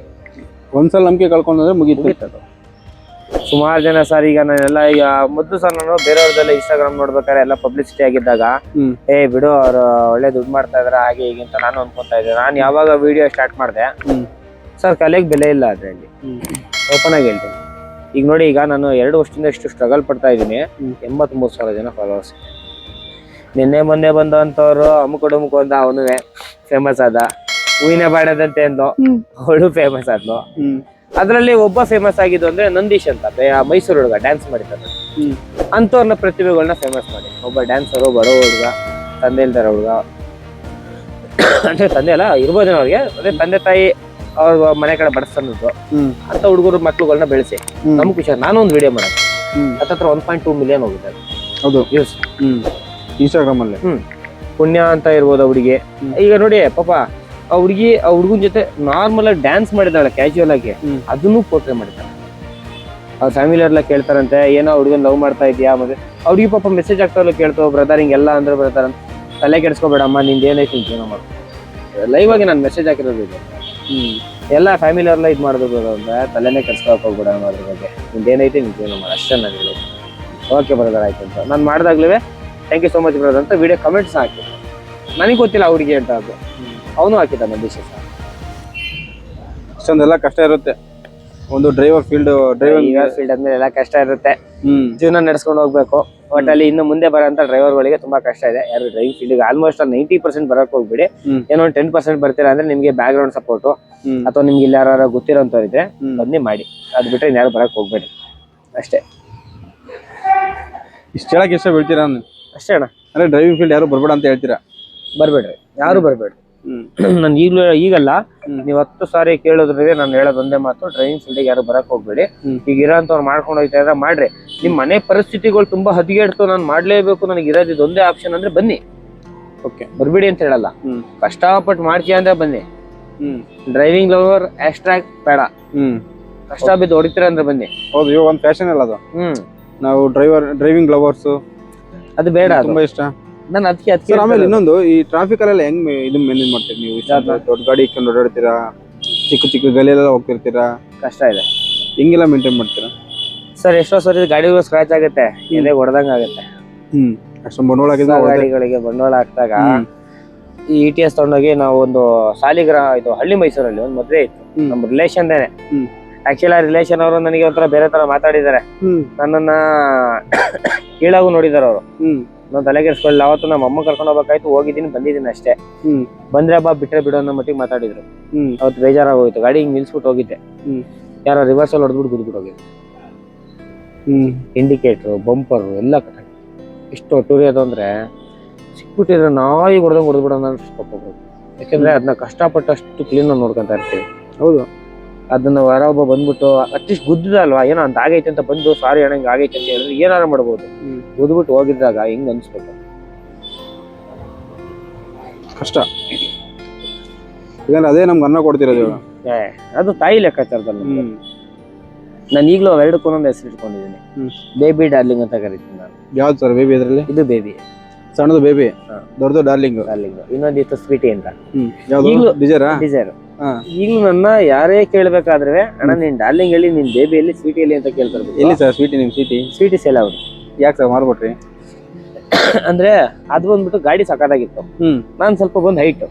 A: ಒಂದ್ಸಲ ನಂಬಿಕೆ ಕಳ್ಕೊಂಡ್ರೆ ಮುಗೀತು.
B: ಸುಮಾರು ಜನ ಸರ್ ಈಗ ನಾನೆಲ್ಲ ಈಗ ಮೊದಲು ಸರ್ ನಾನು ಬೇರೆಯವ್ರದೆಲ್ಲ ಇನ್ಸ್ಟಾಗ್ರಾಮ್ ನೋಡ್ಬೇಕಾದ್ರೆ ಎಲ್ಲ ಪಬ್ಲಿಸಿಟಿ ಆಗಿದ್ದಾಗ ಏ ಬಿಡು ಅವ್ರು ಒಳ್ಳೆ ದುಡ್ಡು ಮಾಡ್ತಾ ಇದಾರೆ ಹಾಗೆ ಹೀಗೆ ಅಂತ ನಾನು ಅನ್ಕೊಂತಾ ಇದ್ದೆ. ನಾನು ಯಾವಾಗ ವಿಡಿಯೋ ಸ್ಟಾರ್ಟ್ ಮಾಡಿದೆ ಸರ್ ಕಲೆಗೆ ಬೆಲೆ ಇಲ್ಲ ಅದರಲ್ಲಿ, ಓಪನ್ ಆಗಿ ಹೇಳ್ತೀನಿ. ಈಗ ನೋಡಿ, ಈಗ ನಾನು 2 ವರ್ಷದಿಂದ ಎಷ್ಟು ಸ್ಟ್ರಗಲ್ ಪಡ್ತಾ ಇದ್ದೀನಿ. 83,000 ಜನ ಫಾಲೋವರ್ಸ್. ನಿನ್ನೆ ಮೊನ್ನೆ ಬಂದಂತವ್ರು ಅಮುಕ ಅಂತ ಅವನು ಫೇಮಸ್ ಆದ. ಹೂವಿನ ಬಾಡದಂತೆ ಅಂದು ಅವಳು ಫೇಮಸ್ ಆದ್ಲು. ಅದ್ರಲ್ಲಿ ಒಬ್ಬ ಫೇಮಸ್ ಆಗಿದ್ದು ಅಂದ್ರೆ ನಂದೀಶ್ ಅಂತ ಮೈಸೂರು ಹುಡುಗ ಡ್ಯಾನ್ಸ್ ಮಾಡಿದ್ದಾರೆ. ಅಂತವ್ರನ್ನ ಪ್ರತಿಭೆಗಳನ್ನ ಫೇಮಸ್ ಮಾಡಿ ಒಬ್ಬ ಡ್ಯಾನ್ಸರು, ಬರೋ ಹುಡುಗ, ತಂದೆ ಇಲ್ದಾರ ಹುಡುಗ ಅಂದ್ರೆ ತಂದೆ ಅಲ್ಲ ಇರ್ಬೋದೇನೋ ಅವ್ರಿಗೆ, ಅದೇ ತಂದೆ ತಾಯಿ ಅವ್ರ ಮನೆ ಕಡೆ ಬಡಿಸ್ತಂದು ಅಂತ ಹುಡುಗರು ಮಕ್ಳುಗಳನ್ನ ಬೆಳೆಸಿ ನಮ್ಗೆ ಖುಷಿ. ನಾನು ಒಂದು ವಿಡಿಯೋ ಮಾಡೋದು ಹತ್ತತ್ರ 1.2 ಮಿಲಿಯನ್ ಹೋಗಿದೆ
A: ಹೌದು
B: ವ್ಯೂಸ್
A: ಇನ್ಸ್ಟಾಗ್ರಾಮ್ ಅಲ್ಲಿ.
B: ಪುಣ್ಯ ಅಂತ ಇರ್ಬೋದು ಹುಡುಗಿ. ಈಗ ನೋಡಿ ಪಾಪ ಆ ಹುಡುಗನ ಜೊತೆ ನಾರ್ಮಲ್ ಆಗಿ ಡ್ಯಾನ್ಸ್ ಮಾಡಿದಾಳೆ ಕ್ಯಾಶುವಲ್ ಆಗಿ, ಅದನ್ನು ಪೋರ್ಟ್ರೇ ಮಾಡಿದ್ದಾಳೆ. ಅವ್ರ ಫ್ಯಾಮಿಲಿ ಅವ್ರೆಲ್ಲ ಕೇಳ್ತಾರಂತೆ ಏನೋ ಹುಡುಗನ್ ಲವ್ ಮಾಡ್ತಾ ಇದೆಯಾ ಮತ್ತೆ ಅವ್ರಿಗೆ ಪಾಪ ಮೆಸೇಜ್ ಆಗ್ತಾವಲ್ಲ ಕೇಳ್ತಾವ ಬ್ರದರ್ ಹಿಂಗೆಲ್ಲ ಅಂದ್ರೆ ಬ್ರದರ್ ಅಂತ ತಲೆ ಕೆಡಿಸ್ಕೋಬೇಡಮ್ಮ ನಿಂದ ಏನೈತಿ ಜೀವನ ಮಾಡು. ಲೈವ್ ಆಗಿ ನಾನು ಮೆಸೇಜ್ ಹಾಕಿರೋದು ಇದೆ. ಎಲ್ಲ ಫ್ಯಾಮಿಲಿ ಅವ್ರೆಲ್ಲ ಇದು ಮಾಡೋದು ಅಂದ್ರೆ ತಲೆನೇ ಕೆಡ್ಸ್ಕೊಳಕ್ ಹೋಗ್ಬೇಡ ಅದ್ರ ಬಗ್ಗೆ, ನಿಂದ ಏನೈತಿ ನಿನ್ ಜೀವನ ಮಾಡು ಅಷ್ಟೇ ನಾನು ಹೇಳೋದು. ಓಕೆ ಬ್ರದರ್ ಆಯ್ತು ಅಂತ ನಾನು ಮಾಡಿದಾಗ್ಲೇ thank you so much brother ಅಂತ ವಿಡಿಯೋ ಕಮೆಂಟ್ಸ್ ಹಾಕಿ. ನನಗೆ ಗೊತ್ತಿಲ್ಲ ಹುಡುಗಿ ಅಂತ ಅದು, ಅವನು ಹಾಕಿದ್ದ ನಂದೀಶ್ ಸರ್.
A: ಇಷ್ಟೊಂದೆಲ್ಲ ಕಷ್ಟ ಇರುತ್ತೆ ಒಂದು ಡ್ರೈವಿಂಗ್ ಫೀಲ್ಡ್
B: ಅಂದ್ಮೇಲೆ ಎಲ್ಲ ಕಷ್ಟ ಇರುತ್ತೆ. ಜೀವನ ನಡೆಸ್ಕೊಂಡು ಹೋಗ್ಬೇಕು. ಒಟ್ಟಲ್ಲಿ ಇನ್ನು ಮುಂದೆ ಬರೋಂತ ಡ್ರೈವರ್ಗಳಿಗೆ ತುಂಬಾ ಕಷ್ಟ ಇದೆ. ಯಾರು ಡ್ರೈವಿಂಗ್ ಫೀಲ್ಡ್ ಆಲ್ಮೋಸ್ಟ್ 90% ಬರಕ್ ಹೋಗ್ಬಿಡಿ. ಏನೋ 10% ಬರ್ತೀರಾ ಅಂದ್ರೆ ನಿಮ್ಗೆ ಬ್ಯಾಕ್ ಗ್ರೌಂಡ್ ಸಪೋರ್ಟ್ ಅಥವಾ ನಿಮ್ಗೆ ಇಲ್ಲಿ ಯಾರು ಗೊತ್ತಿರೋಂಥವ್ರು ಇದ್ರೆ ಬನ್ನಿ ಮಾಡಿ. ಅದ್ ಬಿಟ್ರೆ ಯಾರು ಬರಕ್ ಹೋಗ್ಬೇಡಿ ಅಷ್ಟೇ.
A: ಇಷ್ಟ ಹೇಳಕ್ ಇಷ್ಟ ಬೀಳ್ತೀರಾ
B: ಅಷ್ಟೇ ಅಣ್ಣ.
A: ಅಂದ್ರೆ ಡ್ರೈವಿಂಗ್ ಫೀಲ್ಡ್ ಯಾರು ಬರ್ಬೇಡ ಅಂತ ಹೇಳ್ತೀರಾ?
B: ಬರ್ಬೇಡ್ರಿ, ಯಾರು ಬರ್ಬೇಡ್ರಿ. ನಾನು ಈಗಲ್ಲ ನೀವ್ 10 ಸಾರಿ ಕೇಳಿದ್ರೆ ನಾನು ಹೇಳೋದು ಒಂದೇ ಮಾತು, ಡ್ರೈವಿಂಗ್ ಫೀಲ್ಡ್ ಯಾರು ಬರಕ್ ಹೋಗ್ಬೇಡಿ. ಈಗ ಇರೋಂಥವ್ರು ಮಾಡ್ಕೊಂಡು ಹೋಗ್ತಾ ಇದ್ರೆ ಮಾಡ್ರಿ. ನಿಮ್ ಮನೆ ಪರಿಸ್ಥಿತಿಗಳು ತುಂಬಾ ಹದಗೆಡ್ತು, ನಾನು ಮಾಡ್ಲೇಬೇಕು ನನಗೆ ಇರೋದು ಇದೊಂದೇ ಆಪ್ಷನ್ ಅಂದ್ರೆ ಬನ್ನಿ. ಓಕೆ, ಬರ್ಬೇಡಿ ಅಂತ ಹೇಳಲ್ಲ. ಕಷ್ಟಪಟ್ಟು ಮಾಡ್ತೀಯ ಅಂದ್ರೆ ಬನ್ನಿ. ಡ್ರೈವಿಂಗ್ ಲವರ್ ಆಸ್ಟ್ರಾಕ್ ಬೇಡ, ಕಷ್ಟ ಬಿದ್ದು ಹೊಡಿತೀರ ಅಂದ್ರೆ ಬನ್ನಿ.
A: ಹೌದು, ಇವಾಗ ಒಂದು ಫ್ಯಾಷನ್ ಅಲ್ಲ ಅದು. ನಾವು ಡ್ರೈವಿಂಗ್ ಲವರ್ಸ್
B: ಅದು ಬೇಡ,
A: ತುಂಬಾ ಇಷ್ಟ.
B: ನಾನು ಅದಕ್ಕೆ
A: ಆಮೇಲೆ ಇನ್ನೊಂದು, ಈ ಟ್ರಾಫಿಕ್ ಅಲ್ಲೆಲ್ಲ ಹೆಂಗ್ ಇದು ಮೇನೇಜ್ ಮಾಡ್ತೀರಿ ನೀವು? ದೊಡ್ಡ ಗಾಡಿ ಇಟ್ಕೊಂಡು ಓಡಾಡ್ತೀರಾ, ಚಿಕ್ಕ ಗಲಿಯೆಲ್ಲ ಹೋಗ್ತಿರ್ತೀರಾ, ಕಷ್ಟ ಇದೆ, ಹೆಂಗೆಲ್ಲ ಮೇಂಟೈನ್ ಮಾಡ್ತೀರಾ
B: ಸರ್? ಎಷ್ಟೋ ಸರಿ ಗಾಡಿಗೂ ಸ್ಕ್ರಾಚ್ ಆಗುತ್ತೆ, ಎದೆ ಹೊಡೆದಂಗ ಆಗುತ್ತೆ.
A: ಅಷ್ಟೊಂದು ಬಂಡವಾಳ
B: ಗಾಡಿಗಳಿಗೆ ಬಂಡವಾಳ ಹಾಕಿದಾಗ ಈ ETS ತಗೊಂಡೋಗಿ ನಾವು ಒಂದು ಸಾಲಿಗ್ರಾಮ, ಇದು ಹಳ್ಳಿ ಮೈಸೂರಲ್ಲಿ ಒಂದು ಮದ್ವೆ ಇತ್ತು, ನಮ್ಮ ರಿಲೇಷನ್ ದೇನೆ. ಆಕ್ಚುಲಿ ಆ ರಿಲೇಷನ್ ಅವರು ನನಗೆ ಒಂಥರ ಬೇರೆ ತರ ಮಾತಾಡಿದ್ದಾರೆ, ನನ್ನನ್ನ ಕೀಳಾಗೂ ನೋಡಿದಾರೆ ಅವರು. ನಾನು ತಲೆ ಕೆಡಿಸ್ಕೊಳ್ಳಿ. ಅವತ್ತು ನಮ್ಮ ಅಮ್ಮ ಕರ್ಕೊಂಡು ಹೋಗ್ಬೇಕಾಯ್ತು, ಹೋಗಿದ್ದೀನಿ ಬಂದಿದ್ದೀನಿ ಅಷ್ಟೇ. ಬಂದ್ರೆ ಹಬ್ಬ ಬಿಟ್ರೆ ಬಿಡೋ ಅನ್ನೋ ಮಟ್ಟಿಗೆ ಮಾತಾಡಿದ್ರು. ಅವತ್ತು ಬೇಜಾರಾಗೋಯ್ತು. ಗಾಡಿ ಹಿಂಗ್ ನಿಲ್ಸ್ಬಿಟ್ಟು ಹೋಗಿದ್ದೆ, ಯಾರೋ ರಿವರ್ಸಲ್ ಹೊಡೆದ್ಬಿಟ್ಟು ಗುದ್ಬಿಟ್ಟು ಹೋಗಿದ್ದೆ. ಇಂಡಿಕೇಟರ್, ಬಂಪರ್ ಎಲ್ಲ ಕಟ್ಟಾಗಿ ಎಷ್ಟು ಟೂರಿಯೋದು ಅಂದ್ರೆ ಸಿಕ್ಬಿಟ್ಟಿದ್ರೆ ನಾಯಿ ಹೊಡೆದಂಗೆ ಹೊಡೆದ್ಬಿಡೋಣ ಅನ್ಸ್ಕೊಬೋದು. ಯಾಕೆಂದ್ರೆ ಅದನ್ನ ಕಷ್ಟಪಟ್ಟಷ್ಟು ಕ್ಲೀನ್ ನೋಡ್ಕೊಂತ ಇರ್ತೀವಿ. ಹೌದು, ಅದನ್ನ ಯಾರೊಬ್ಬ ಬಂದ್ಬಿಟ್ಟು ಅಟ್ಲೀಸ್ಟ್ ಗುದ್ದದ ಅಲ್ವಾ, ಏನೋ ಅಂತ ಆಗೈತೆ ಅಂತ ಬಂದು ಸಾರಿ ಅಣ್ಣ ಹಿಂಗ್ ಆಗೈತೆ ಅಂತ ಹೇಳಿದ್ರೆ ಏನಾರು ಮಾಡ್ಬೋದು. ಗುದ್ಬಿಟ್ಟು ಹೋಗಿದ್ದಾಗ ಹಿಂಗ್ ಅನ್ಸ್ಬೇಕು,
A: ಕಷ್ಟ. ಅದೇ ನಮ್ಗೆ ಅನ್ನ ಕೊಡ್ತಿರೋದು
B: ಅದು ತಾಯಿ ಲೆಕ್ಕಾಚಾರದಲ್ಲಿ. ನಾನು ಈಗಲೂ ಎರಡಕ್ಕೂ ಒಂದೊಂದು ಹೆಸರು ಇಟ್ಕೊಂಡಿದ್ದೀನಿ. ಬೇಬಿ ಡಾರ್ಲಿಂಗ್ ಅಂತ ಕರಿತೀನಿ ನಾನು.
A: ಯಾವ್ದು ಸರ್ ಬೇಬಿ? ಇದರಲ್ಲಿ ಇದು
B: ಬೇಬಿ,
A: ಸಣ್ಣದು ಬೇಬಿ, ದೊಡ್ಡದು ಡಾರ್ಲಿಂಗ್.
B: ಇನ್ನೊಂದು ಇತ್ತು ಸ್ವೀಟಿ ಅಂತ.
A: ಡಿಸೈರ್.
B: ಈಗಲೂ ನನ್ನ ಯಾರೇ ಕೇಳ್ಬೇಕಾದ್ರೆ ಅಣ್ಣ ನೀನ್ ಡಾರ್ಲಿಂಗ್ ಹೇಳಿ, ನಿನ್ ಬೇಬಿ ಎಲ್ಲಿ, ಸ್ವೀಟಿ ಎಲ್ಲಿ ಅಂತ ಕೇಳ್ತಾರೆ.
A: ಎಲ್ಲಿ ಸರ್ ಸ್ವೀಟಿ? ನಿಮ್ ಸ್ವೀಟಿ
B: ಸೇಲ್ ಆಗುದು.
A: ಯಾಕೆ ಸರ್ ಮಾರ್ಬಿಟ್ರಿ?
B: ಅಂದ್ರೆ ಅದು ಬಂದ್ಬಿಟ್ಟು ಗಾಡಿ ಸಕಾಲಾಗಿತ್ತು, ನಾನ್ ಸ್ವಲ್ಪ ಬಂದ್ ಹೈಟ್.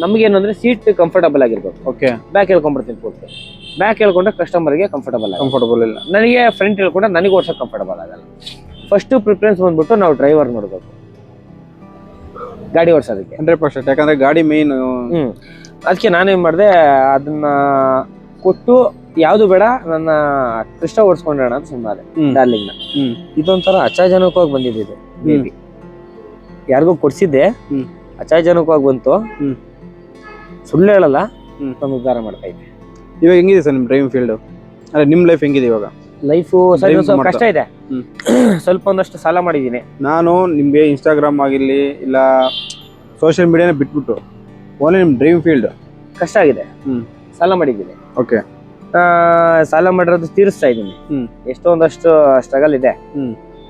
B: ನಮ್ಗೇನಂದ್ರೆ ಸೀಟ್ ಕಂಫರ್ಟಬಲ್ ಆಗಿರ್ಬೇಕು. ಓಕೆ, ಬ್ಯಾಕ್ ಹೇಳ್ಕೊಂಡ್ಬಿಡ್ತೀನಿ ಪೂರ್ತಿ. ಬ್ಯಾಕ್ ಹೇಳ್ಕೊಂಡ್ರೆ ಕಸ್ಟಮರ್ಗೆ ಕಂಫರ್ಟಬಲ್ ಇಲ್ಲ, ನನಗೆ ಫ್ರಂಟ್ ಹೇಳ್ಕೊಂಡ್ರೆ ನನಗೆ ಓಡ್ಸಕ್ ಕಂಫರ್ಟಬಲ್ ಆಗಲ್ಲ. ಫಸ್ಟ್ ಪ್ರಿಫರೆನ್ಸ್ ಬಂದ್ಬಿಟ್ಟು ನಾವು ಡ್ರೈವರ್ ನೋಡ್ಬೇಕು ಗಾಡಿ ಓಡಿಸೋದಕ್ಕೆ
A: 100%. ಯಾಕಂದ್ರೆ ಗಾಡಿ ಮೇನ್.
B: ಅದಕ್ಕೆ ನಾನೇನ್ ಮಾಡಿದೆ, ಅದನ್ನ ಕೊಟ್ಟು ಯಾವ್ದು ಬೇಡ ನನ್ನ ಕೃಷ್ಣ ಓಡಿಸ್ಕೊಂಡ್ರಣ ಅಂತ ಸುಮ್ಮನೆ ಡಾರ್ಲಿಂಗ್ ನ. ಇದೊಂಥರ ಅಚಾಜನಕವಾಗಿ ಬಂದಿದ್ದು ಬೇಬಿ, ಯಾರಿಗೂ ಕೊಡ್ಸಿದ್ದೆ, ಅಚಾಜನಕವಾಗಿ ಬಂತು. ಸುಳ್ಳು ಹೇಳಲ್ಲ, ಉದ್ಧಾರ ಮಾಡ್ತಾ ಇದ್ದೆ.
A: ಇವಾಗ ಹೆಂಗಿದೆ ಸರ್ ನಿಮ್ ಡ್ರೈವಿಂಗ್ ಫೀಲ್ಡ್? ಅದೇ ನಿಮ್ ಲೈಫ್ ಹೆಂಗಿದೆ ಇವಾಗ?
B: ಲೈಫು ಕಷ್ಟ ಇದೆ, ಸ್ವಲ್ಪ ಒಂದಷ್ಟು ಸಾಲ ಮಾಡಿದ್ದೀನಿ
A: ನಾನು. ನಿಮ್ಗೆ ಇನ್ಸ್ಟಾಗ್ರಾಮ್ ಆಗಿರ್ಲಿ ಇಲ್ಲ ಸೋಷಿಯಲ್ ಮೀಡಿಯಾನ ಬಿಟ್ಬಿಟ್ಟು ಓನ್ಲಿ ನಿಮ್ ಡ್ರೈವಿಂಗ್ ಫೀಲ್ಡ್
B: ಕಷ್ಟ ಆಗಿದೆ. ಸಾಲ ಮಾಡಿದ್ದೀನಿ.
A: ಓಕೆ,
B: ಸಾಲ ಮಾಡಿರೋದು ತೀರಿಸ್ತಾ ಇದ್ದೀನಿ. ಎಷ್ಟೊಂದಷ್ಟು ಸ್ಟ್ರಗಲ್ ಇದೆ.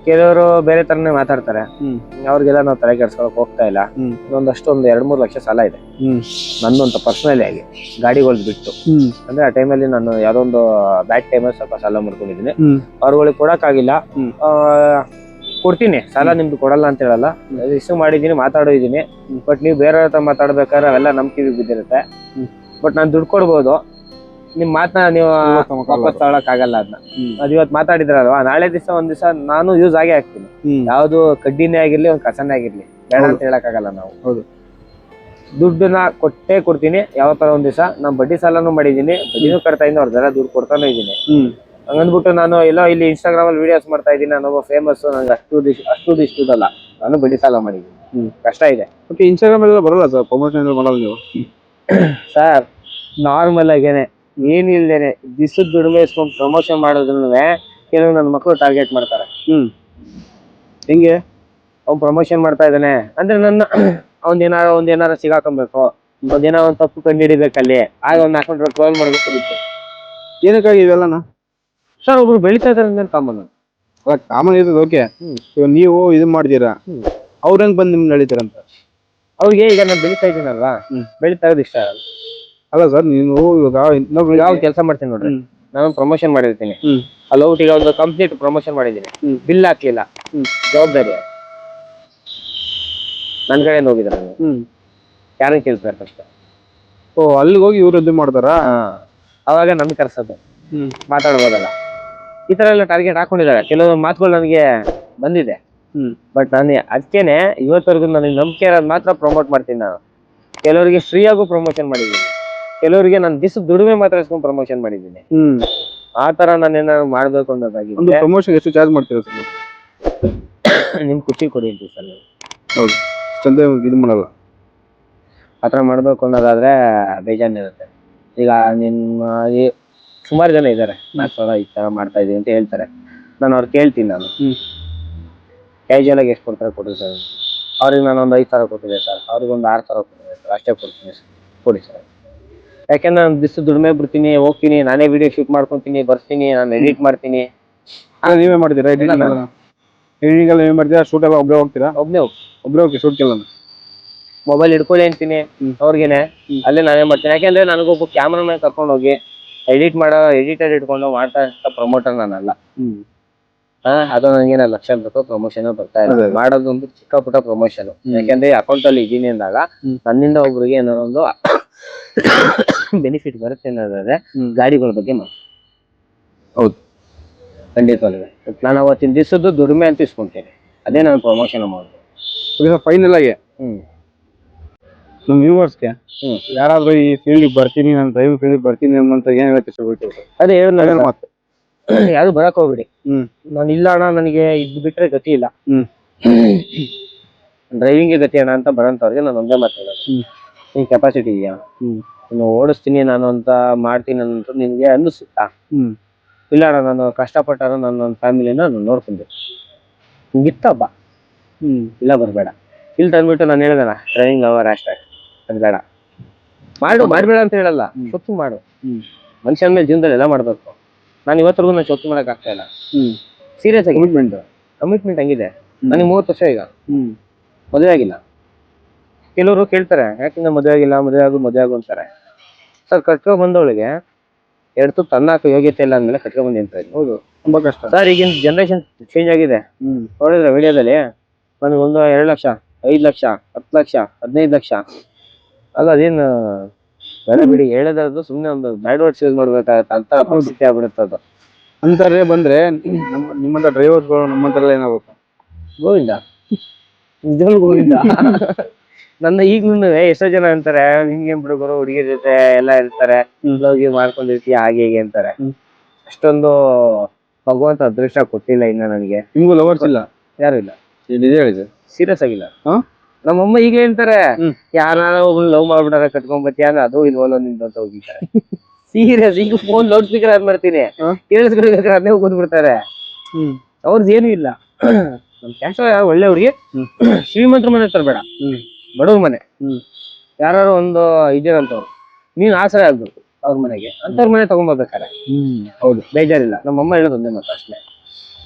B: ಕೆಲವರು ಬೇರೆ ತರನೇ ಮಾತಾಡ್ತಾರೆ.
A: ಹ್ಮ್
B: ಅವ್ರಿಗೆಲ್ಲ ನಾವು ತಲೆ ಕೆಡ್ಸ್ಕೊಳಕ್ ಹೋಗ್ತಾ ಇಲ್ಲ.
A: ಹ್ಮ್
B: ಒಂದಷ್ಟು 2-3 ಲಕ್ಷ ಸಾಲ ಇದೆ
A: ಹ್ಮ್
B: ನಂದು ಪರ್ಸನಲಿ ಆಗಿ, ಗಾಡಿಗಳು ಬಿಟ್ಟು.
A: ಹ್ಮ್
B: ಅಂದ್ರೆ ಆ ಟೈಮಲ್ಲಿ ನಾನು ಯಾವ್ದೋ ಒಂದು ಬ್ಯಾಡ್ ಟೈಮಲ್ಲಿ ಸ್ವಲ್ಪ ಸಾಲ ಮಾಡ್ಕೊಂಡಿದ್ದೀನಿ.
A: ಹ್ಮ್
B: ಅವ್ರುಗಳಿಗೆ ಕೊಡಕ್ಕಾಗಿಲ್ಲ.
A: ಹ್ಮ್.
B: ಕೊಡ್ತೀನಿ, ಸಾಲ ನಿಮ್ದು ಕೊಡಲ್ಲ ಅಂತ ಹೇಳಲ್ಲ. ರಿಸೀವ್ ಮಾಡಿದೀನಿ, ಮಾತಾಡಿದೀನಿ. ಬಟ್ ನೀವು ಬೇರೆ ಹತ್ರ ಮಾತಾಡ್ಬೇಕಾದ್ರೆ ಅವೆಲ್ಲ ನಮ್ ಕಿವಿ ಬಿದ್ದಿರುತ್ತೆ. ಬಟ್ ನಾನು ದುಡ್ಡು ಕೊಡ್ಬೋದು, ನಿಮ್ ಮಾತನ್ನ ನೀವು ವಾಪಸ್ ತಗೊಳಕ್ ಆಗಲ್ಲ. ಅದನ್ನ ಅದ್ ಇವತ್ತು ಮಾತಾಡಿದ್ರಲ್ವಾ, ನಾಳೆ ದಿವಸ ಒಂದ್ ದಿವಸ ನಾನು ಯೂಸ್ ಆಗೇ ಆಗ್ತೀನಿ. ಯಾವ್ದು ಕಡ್ಡಿನೇ ಆಗಿರ್ಲಿ, ಒಂದ್ ಕಸನೇ ಆಗಿರ್ಲಿ, ಬೇಡ ಅಂತ ಹೇಳಕ್ ಆಗಲ್ಲ ನಾವು.
A: ಹೌದು,
B: ದುಡ್ಡನ್ನ ಕೊಟ್ಟೇ ಕೊಡ್ತೀನಿ. ಯಾವತ್ತರ ಒಂದ್ ದಿವಸ ನಾನ್ ಬಡ್ಡಿ ಸಾಲನೂ ಮಾಡಿದೀನಿ, ಬಡ್ಡಿನೂ ಕಟ್ತಾ ಇದ್ದೀನಿ, ಅವ್ರದ್ದೆಲ್ಲ ದುಡ್ಡು ಕೊಡ್ತಾನೂ ಇದೀನಿ. ಹಂಗಂದ್ಬಿಟ್ಟು ನಾನು ಎಲ್ಲೋ ಇಲ್ಲಿ ಇನ್ಸ್ಟಾಗ್ರಾಮ್ ಅಲ್ಲಿ ವಿಡಿಯೋಸ್ ಮಾಡ್ತಾ ಇದ್ದೀನಿ, ನಾನೊಬ್ಬ ಫೇಮಸ್, ನಂಗೆ ಅಷ್ಟು ಇಷ್ಟುದಲ್ಲ, ನಾನು ಬಡ್ಡಿ ಸಾಲ ಮಾಡಿದ್ದೀನಿ. ಕಷ್ಟ ಇದೆ.
A: ಓಕೆ, ಇನ್ಸ್ಟಾಗ್ರಾಮ್ ಎಲ್ಲ ಬರಲ್ಲ ಸರ್, ಪ್ರಮೋಷನ್ ಮಾಡಲ್ಲ ನೀವು?
B: ಸರ್ ನಾರ್ಮಲ್ ಆಗೇನೆ, ಏನಿಲ್ದೇನೆ ದಿಸದ ದುಡಿಮೆ ಇಸ್ಕೊಂಡು ಪ್ರಮೋಷನ್ ಮಾಡೋದ್ರೂ ಕೆಲವು ನನ್ನ ಮಕ್ಕಳು ಟಾರ್ಗೆಟ್ ಮಾಡ್ತಾರೆ.
A: ಹೆಂಗೆ?
B: ಅವ್ನು ಪ್ರಮೋಷನ್ ಮಾಡ್ತಾ ಇದ್ದಾನೆ ಅಂದ್ರೆ ನನ್ನ ಒಂದೇನಾರ ಸಿಗಾಕೊಬೇಕು, ಒಂದೇನೋ ಒಂದ್ ತಪ್ಪು ಕಂಡು ಹಿಡಿಬೇಕಲ್ಲಿ, ಆಗ ಒಂದು ಹಾಕೊಂಡ್ರೆ ಟ್ರೋಲ್ ಮಾಡ್ಬೇಕು.
A: ಏನಕ್ಕಾಗಿ ಇವೆಲ್ಲನ?
B: ಸರ್ ಒಬ್ರು ಬೆಳಿತಾ ಇದಾರೆ ಕಾಮನ್.
A: ಕಾಮನ್ ಇರ್ತದೆ, ಓಕೆ. ನೀವು ಇದನ್ ಮಾಡ್ತೀರಾ, ಅವ್ರ ಹೆಂಗ್ ಬಂದ್ ನಿಮ್ಗೆ ನಡೀತಾರಂತ?
B: ಅವ್ರಿಗೆ ಈಗ ನಾನು ಬೆಳಿತಾ ಇದ್ದೀನಲ್ವಾ, ಬೆಳಿತಾ ಇರೋದು ಇಷ್ಟ
A: ಅಲ್ಲ ಸರ್. ನೀವು ಇವಾಗ
B: ಯಾವ ಕೆಲಸ ಮಾಡ್ತೀನಿ ನೋಡ್ರಿ, ನಾನು ಪ್ರಮೋಷನ್ ಮಾಡಿರ್ತೀನಿ, ಅಲ್ಲೌಟ್ ಈಗ ಒಂದು ಕಂಪ್ಲೀಟ್ ಪ್ರಮೋಷನ್ ಮಾಡಿದ್ದೀನಿ, ಬಿಲ್ ಹಾಕ್ಲಿಲ್ಲ, ಜವಾಬ್ದಾರಿ ನನ್ ಕಡೆಯಿಂದ ಹೋಗಿದ್ದಾರೆ. ಯಾರನ್ನ ಕೇಳ್ತಾರೆ ಫಸ್ಟ್?
A: ಓ, ಅಲ್ಲಿಗೆ ಹೋಗಿ ಇವ್ರು ಇದು ಮಾಡ್ತಾರಾ?
B: ಅವಾಗ ನನ್ ಕರ್ಸೋದು, ಮಾತಾಡ್ಬೋದಲ್ಲ. ಈ ತರ ಎಲ್ಲ ಟಾರ್ಗೆಟ್ ಹಾಕೊಂಡಿದ್ದಾರೆ. ಕೆಲವು ಮಾತುಗಳು ನನಗೆ ಬಂದಿದೆ, ಬಟ್ ನಾನು ಅದಕ್ಕೇನೆ ಇವತ್ತವರೆಗೂ ನನಗೆ ನಂಬಿಕೆ ಇರೋದು ಮಾತ್ರ ಪ್ರಮೋಟ್ ಮಾಡ್ತೀನಿ. ನಾನು ಕೆಲವರಿಗೆ ಫ್ರೀಯಾಗೂ ಪ್ರಮೋಷನ್ ಮಾಡಿದ್ದೀನಿ, ಕೆಲವರಿಗೆ ನಾನು ದಿವಸ ದುಡಿಮೆ ಮಾತ್ರ ಇಸ್ಕೊಂಡು ಪ್ರಮೋಷನ್ ಮಾಡಿದ್ದೀನಿ. ಆ ತರ ನಾನು ಏನಾದ್ರು ಮಾಡ್ಬೇಕು ಅನ್ನೋದಾಗಿದೆ.
A: ಪ್ರಮೋಷನ್ ಎಷ್ಟು ಚಾರ್ಜ್ ಮಾಡ್ತೀರಾ ಸರ್?
B: ನಿಮ್ ಖುಷಿ ಕೊಡಿರ್ತೀವಿ ಸರ್.
A: ಹೌದು, ಚಂದ ಇದು ಮಾಡಲ್ಲ.
B: ಆತರ ಮಾಡ್ಬೇಕು ಅನ್ನೋದಾದ್ರೆ ಬೇಜಾನಿರುತ್ತೆ. ಈಗ ನಿಮ್ಮ ಸುಮಾರು ಜನ ಇದ್ದಾರೆ, ಈ ತರ ಮಾಡ್ತಾ ಇದೀವಿ ಅಂತ ಹೇಳ್ತಾರೆ. ನಾನು ಅವ್ರು ಕೇಳ್ತೀನಿ, ನಾನು ಕ್ಯಾಶುಯಲ್ ಆಗಿ ಎಷ್ಟು ಕೊಡ್ತಾರೆ ಕೊಡಿ ಸರ್. ಅವ್ರಿಗೆ ನಾನು ಒಂದು 5,000 ಕೊಟ್ಟಿದ್ದೆ ಸರ್, ಅವ್ರಿಗೆ ಒಂದು 6,000 ಕೊಟ್ಟಿದ್ದೆ ಸರ್, ಅಷ್ಟೇ ಕೊಡ್ತೀನಿ ಸರ್, ಕೊಡಿ ಸರ್. ಯಾಕೆಂದ್ರೆ ನಾನು ದಿವಸ ದುಡಿಮೆ ಬಿಡ್ತೀನಿ, ಹೋಗ್ತೀನಿ, ನಾನೇ ವಿಡಿಯೋ ಶೂಟ್ ಮಾಡ್ಕೊತೀನಿ, ಬರ್ತೀನಿ, ನಾನು ಎಡಿಟ್ ಮಾಡ್ತೀನಿ.
A: ನೀವೇ ಮಾಡ್ತೀರಾ ಎಡಿಟಿಂಗ್ ಎಲ್ಲ? ನೀವೇ ಮಾಡ್ತೀರಾ? ಶೂಟ್ ಎಲ್ಲ ಒಬ್ಬರೇ ಹೋಗ್ತೀರಾ? ಒಬ್ಬರೇ ಹೋಗಿ ಶೂಟ್ ಕೆಲವು
B: ಮೊಬೈಲ್ ಹಿಡ್ಕೊಳ್ಳಿ ಅಂತೀನಿ ಅವ್ರಿಗೇನೆ, ಅಲ್ಲೇ ನಾನೇ ಮಾಡ್ತೀನಿ. ಯಾಕೆಂದ್ರೆ ನನಗೊಬ್ಬ ಕ್ಯಾಮ್ರಾಮನ್ ಕರ್ಕೊಂಡು ಹೋಗಿ ಎಡಿಟರ್ ಇಟ್ಕೊಂಡು ಮಾಡ್ತಾ ಪ್ರಮೋಟರ್ ನಾನಲ್ಲ. ಅದು ನನಗೇನ ಲಕ್ಷ ಬೇಕು, ಪ್ರಮೋಷನ್ ಬರ್ತಾ ಇದೆ. ಮಾಡೋದೊಂದು ಚಿಕ್ಕ ಪುಟ್ಟ ಪ್ರಮೋಷನ್. ಯಾಕೆಂದ್ರೆ ಅಕೌಂಟ್ ಅಲ್ಲಿ ಇದೀನಿ ಅಂದಾಗ ನನ್ನಿಂದ ಒಬ್ರಿಗೆ ಏನೋ ಒಂದು ಬೆನಿಫಿಟ್ ಬರುತ್ತೆ ಅನ್ನೋದಾದ್ರೆ ಗಾಡಿಗಳ ಬಗ್ಗೆ
A: ಹೌದು,
B: ಖಂಡಿತವಾಗ್ಲೂ ನಾನು ಅವತ್ತಿನ ದಿವಸದ್ದು ದುಡಿಮೆ ಅಂತ ಇಸ್ಕೊಂತೀನಿ, ಅದೇ ನಾನು ಪ್ರಮೋಷನ್ ಮಾಡೋದು.
A: ಫೈನಲ್ ಆಗಿ ನಮ್ಮ ವ್ಯೂವರ್ಸ್ಗೆ ಯಾರಾದ್ರೂ ಈ ಫೀಲ್ಡ್ ಬರ್ತೀನಿ, ನಾನು ಡ್ರೈವಿಂಗ್ ಫೀಲ್ಡ್ ಬರ್ತೀನಿ ಅಂತ ಏನ್ ಹೇಳ್ತೀವಿ?
B: ಅದೇ ಮಾತು, ಯಾರು ಬರಕ್ ಹೋಗ್ಬಿಡಿ. ನಾನು ಇಲ್ಲ ಅಣ್ಣ, ನನಗೆ ಇದು ಬಿಟ್ರೆ ಗತಿ ಇಲ್ಲ, ಡ್ರೈವಿಂಗ್ ಗತಿ ಅಣ್ಣ ಅಂತ ಬರೋಂಥವ್ರಿಗೆ ನಾನು ಒಂದೇ ಮಾತಾಡೋದು, ನಿನ್ ಕೆಪಾಸಿಟಿ ಇದೆಯಾ, ನೀನು ಓಡಿಸ್ತೀನಿ ನಾನು ಅಂತ ಮಾಡ್ತೀನಿ ಅಂತ ನಿನ್ಗೆ ಅನ್ನಿಸುತ್ತಾ? ಇಲ್ಲ ಅಣ್ಣ, ನಾನು ಕಷ್ಟಪಟ್ಟಾರ ನನ್ನ ಫ್ಯಾಮಿಲಿನ ನಾನು ನೋಡ್ಕೊಂಡೆ, ನಿಂಗಿತ್ತಬ್ಬ, ಇಲ್ಲ ಬರ್ಬೇಡ. ಇಲ್ಲಿ ತಂದ್ಬಿಟ್ಟು ನಾನು ಹೇಳ್ದಣ ಡ್ರೈವಿಂಗ್ ಅವರ್ ಅಷ್ಟೇ, ಅದು ಬೇಡ, ಮಾಡ್ಬೇಡ ಅಂತ ಹೇಳಲ್ಲ, ಶೊತ್ತು ಮಾಡು. ಮನುಷ್ಯನ ಮೇಲೆ ಜೀವನದಲ್ಲಿ ಎಲ್ಲ ಮಾಡ್ಬೇಕು. ನಾನು ಇವತ್ತರೆಗೂ ನಾನು ಶೊತ್ತು ಮಾಡಕ್ ಆಗ್ತಾ ಇಲ್ಲ. ಸೀರಿಯಸ್ ಆಗಿ ಕಮಿಟ್ಮೆಂಟ್ ಹಂಗಿದೆ. ನನಗೆ 30 ವರ್ಷ ಈಗ, ಮದುವೆ ಆಗಿಲ್ಲ. ಕೆಲವರು ಕೇಳ್ತಾರೆ ಯಾಕಿಂದ ಮದುವೆ ಆಗಿಲ್ಲ, ಮದುವೆ ಆಗು ಅಂತಾರೆ. ಸರ್, ಕಟ್ಕೊಂಡ್ ಬಂದವಳಿಗೆ 2 ತುತ್ತು ಅನ್ನ ಹಾಕೋ ಯೋಗ್ಯತೆ ಇಲ್ಲ ಅಂದ್ಮೇಲೆ ಕಟ್ಕೊಂಡ್ ಬಂದಿ ಅಂತ. ಹೌದು, ತುಂಬಾ ಕಷ್ಟ ಸರ್. ಈಗಿನ ಜನರೇಷನ್ ಚೇಂಜ್ ಆಗಿದೆ. ನೋಡಿದ್ರೆ ವಿಡಿಯೋದಲ್ಲಿ ನನಗೊಂದು 2 ಲಕ್ಷ, 5 ಲಕ್ಷ, 10 ಲಕ್ಷ, 15 ಲಕ್ಷ ಅಲ್ಲ, ಅದೇನು ಬೇಡ ಬಿಡಿ, ಹೇಳೋದಾದ್ರು ಸುಮ್ನೆ ಒಂದು ಬ್ಯಾಡ್ ವರ್ಡ್ಸ್ ಯೂಸ್ ಮಾಡ್ಬೇಕಾಗತ್ತೆ ಅಂತ ಪರಿಸ್ಥಿತಿ ಆಗ್ಬಿಡುತ್ತೆ. ಅದು
A: ಅಂತಾರೆ ಬಂದ್ರೆ ನಿಮ್ಮಂತ ಡ್ರೈವರ್ಗಳು ನಮ್ಮಂತರ ಏನಾಗಬೇಕು?
B: ಗೋವಿಂದ, ನಿಜವಾಗ್ಲೂ ಗೋವಿಂದ. ನನ್ನ ಈಗ್ಲೂ ಎಷ್ಟೋ ಜನ ಅಂತಾರೆ, ಹಿಂಗೆ ಬಿಡುಗರು ಹುಡುಗಿ ಜೊತೆ ಎಲ್ಲ ಇರ್ತಾರೆ, ಹೋಗಿ ಮಾಡ್ಕೊಂಡಿರ್ತೀಯ ಹಾಗೆ ಹೀಗೆ ಅಂತಾರೆ. ಅಷ್ಟೊಂದು ಭಗವಂತ ಅದೃಷ್ಟ ಕೊಟ್ಟಿಲ್ಲ ಇನ್ನ ನನಗೆ.
A: ನಿಮ್ಗೂ ಲವರ್ಸ್ ಇಲ್ಲ?
B: ಯಾರು ಇಲ್ಲ.
A: ನಿಜ ಹೇಳಿದೆ,
B: ಸೀರಿಯಸ್ ಆಗಿಲ್ಲ. ನಮ್ಮಮ್ಮ ಈಗ ಹೇಳ್ತಾರೆ, ಯಾರು ಲವ್ ಮಾಡ್ಬಿಟ್ಟಾರ ಕಟ್ಕೊಂಡ್ಬತ್ತೀಯ, ಅದು ಇಲ್ವಲ್ಲ ನಿಂದು ಅಂತ ಹೋಗಿದ್ದಾರೆ. ಸೀರಿಯಸ್. ಈಗ ಫೋನ್ ಲೌಡ್ ಸ್ಪೀಕರ್ ಆನ್ ಮಾಡ್ತೀನಿ, ಕೇಳಿಸ್ಕೊಳ್ಬೇಕಾದ್ರೆ ಅದನ್ನೇ ಕೂತ್ಬಿಡ್ತಾರೆ. ಅವ್ರದ್ದು ಏನು ಇಲ್ಲ. ನಮ್ ಕ್ಯಾಶ್ ಒಳ್ಳೆಯವ್ರಿಗೆ ಶ್ರೀಮಂತರ ಮನೆ ತರಬೇಡ, ಬಡವ್ರ ಮನೆ ಯಾರು ಒಂದು ಇದೇನಂತವ್ರು ನೀನ್ ಆಸರೆ ಆಗ್ಬೇಕು ಅವ್ರ ಮನೆಗೆ, ಅಂತವ್ರ ಮನೆ ತಗೊಂಡ್ಬರ್ಬೇಕಾರೆ. ಹೌದು, ಬೇಜಾರಿಲ್ಲ. ನಮ್ಮಮ್ಮ ಹೇಳೋದು ಒಂದೇ ಮಾತು ಅಷ್ಟೇ.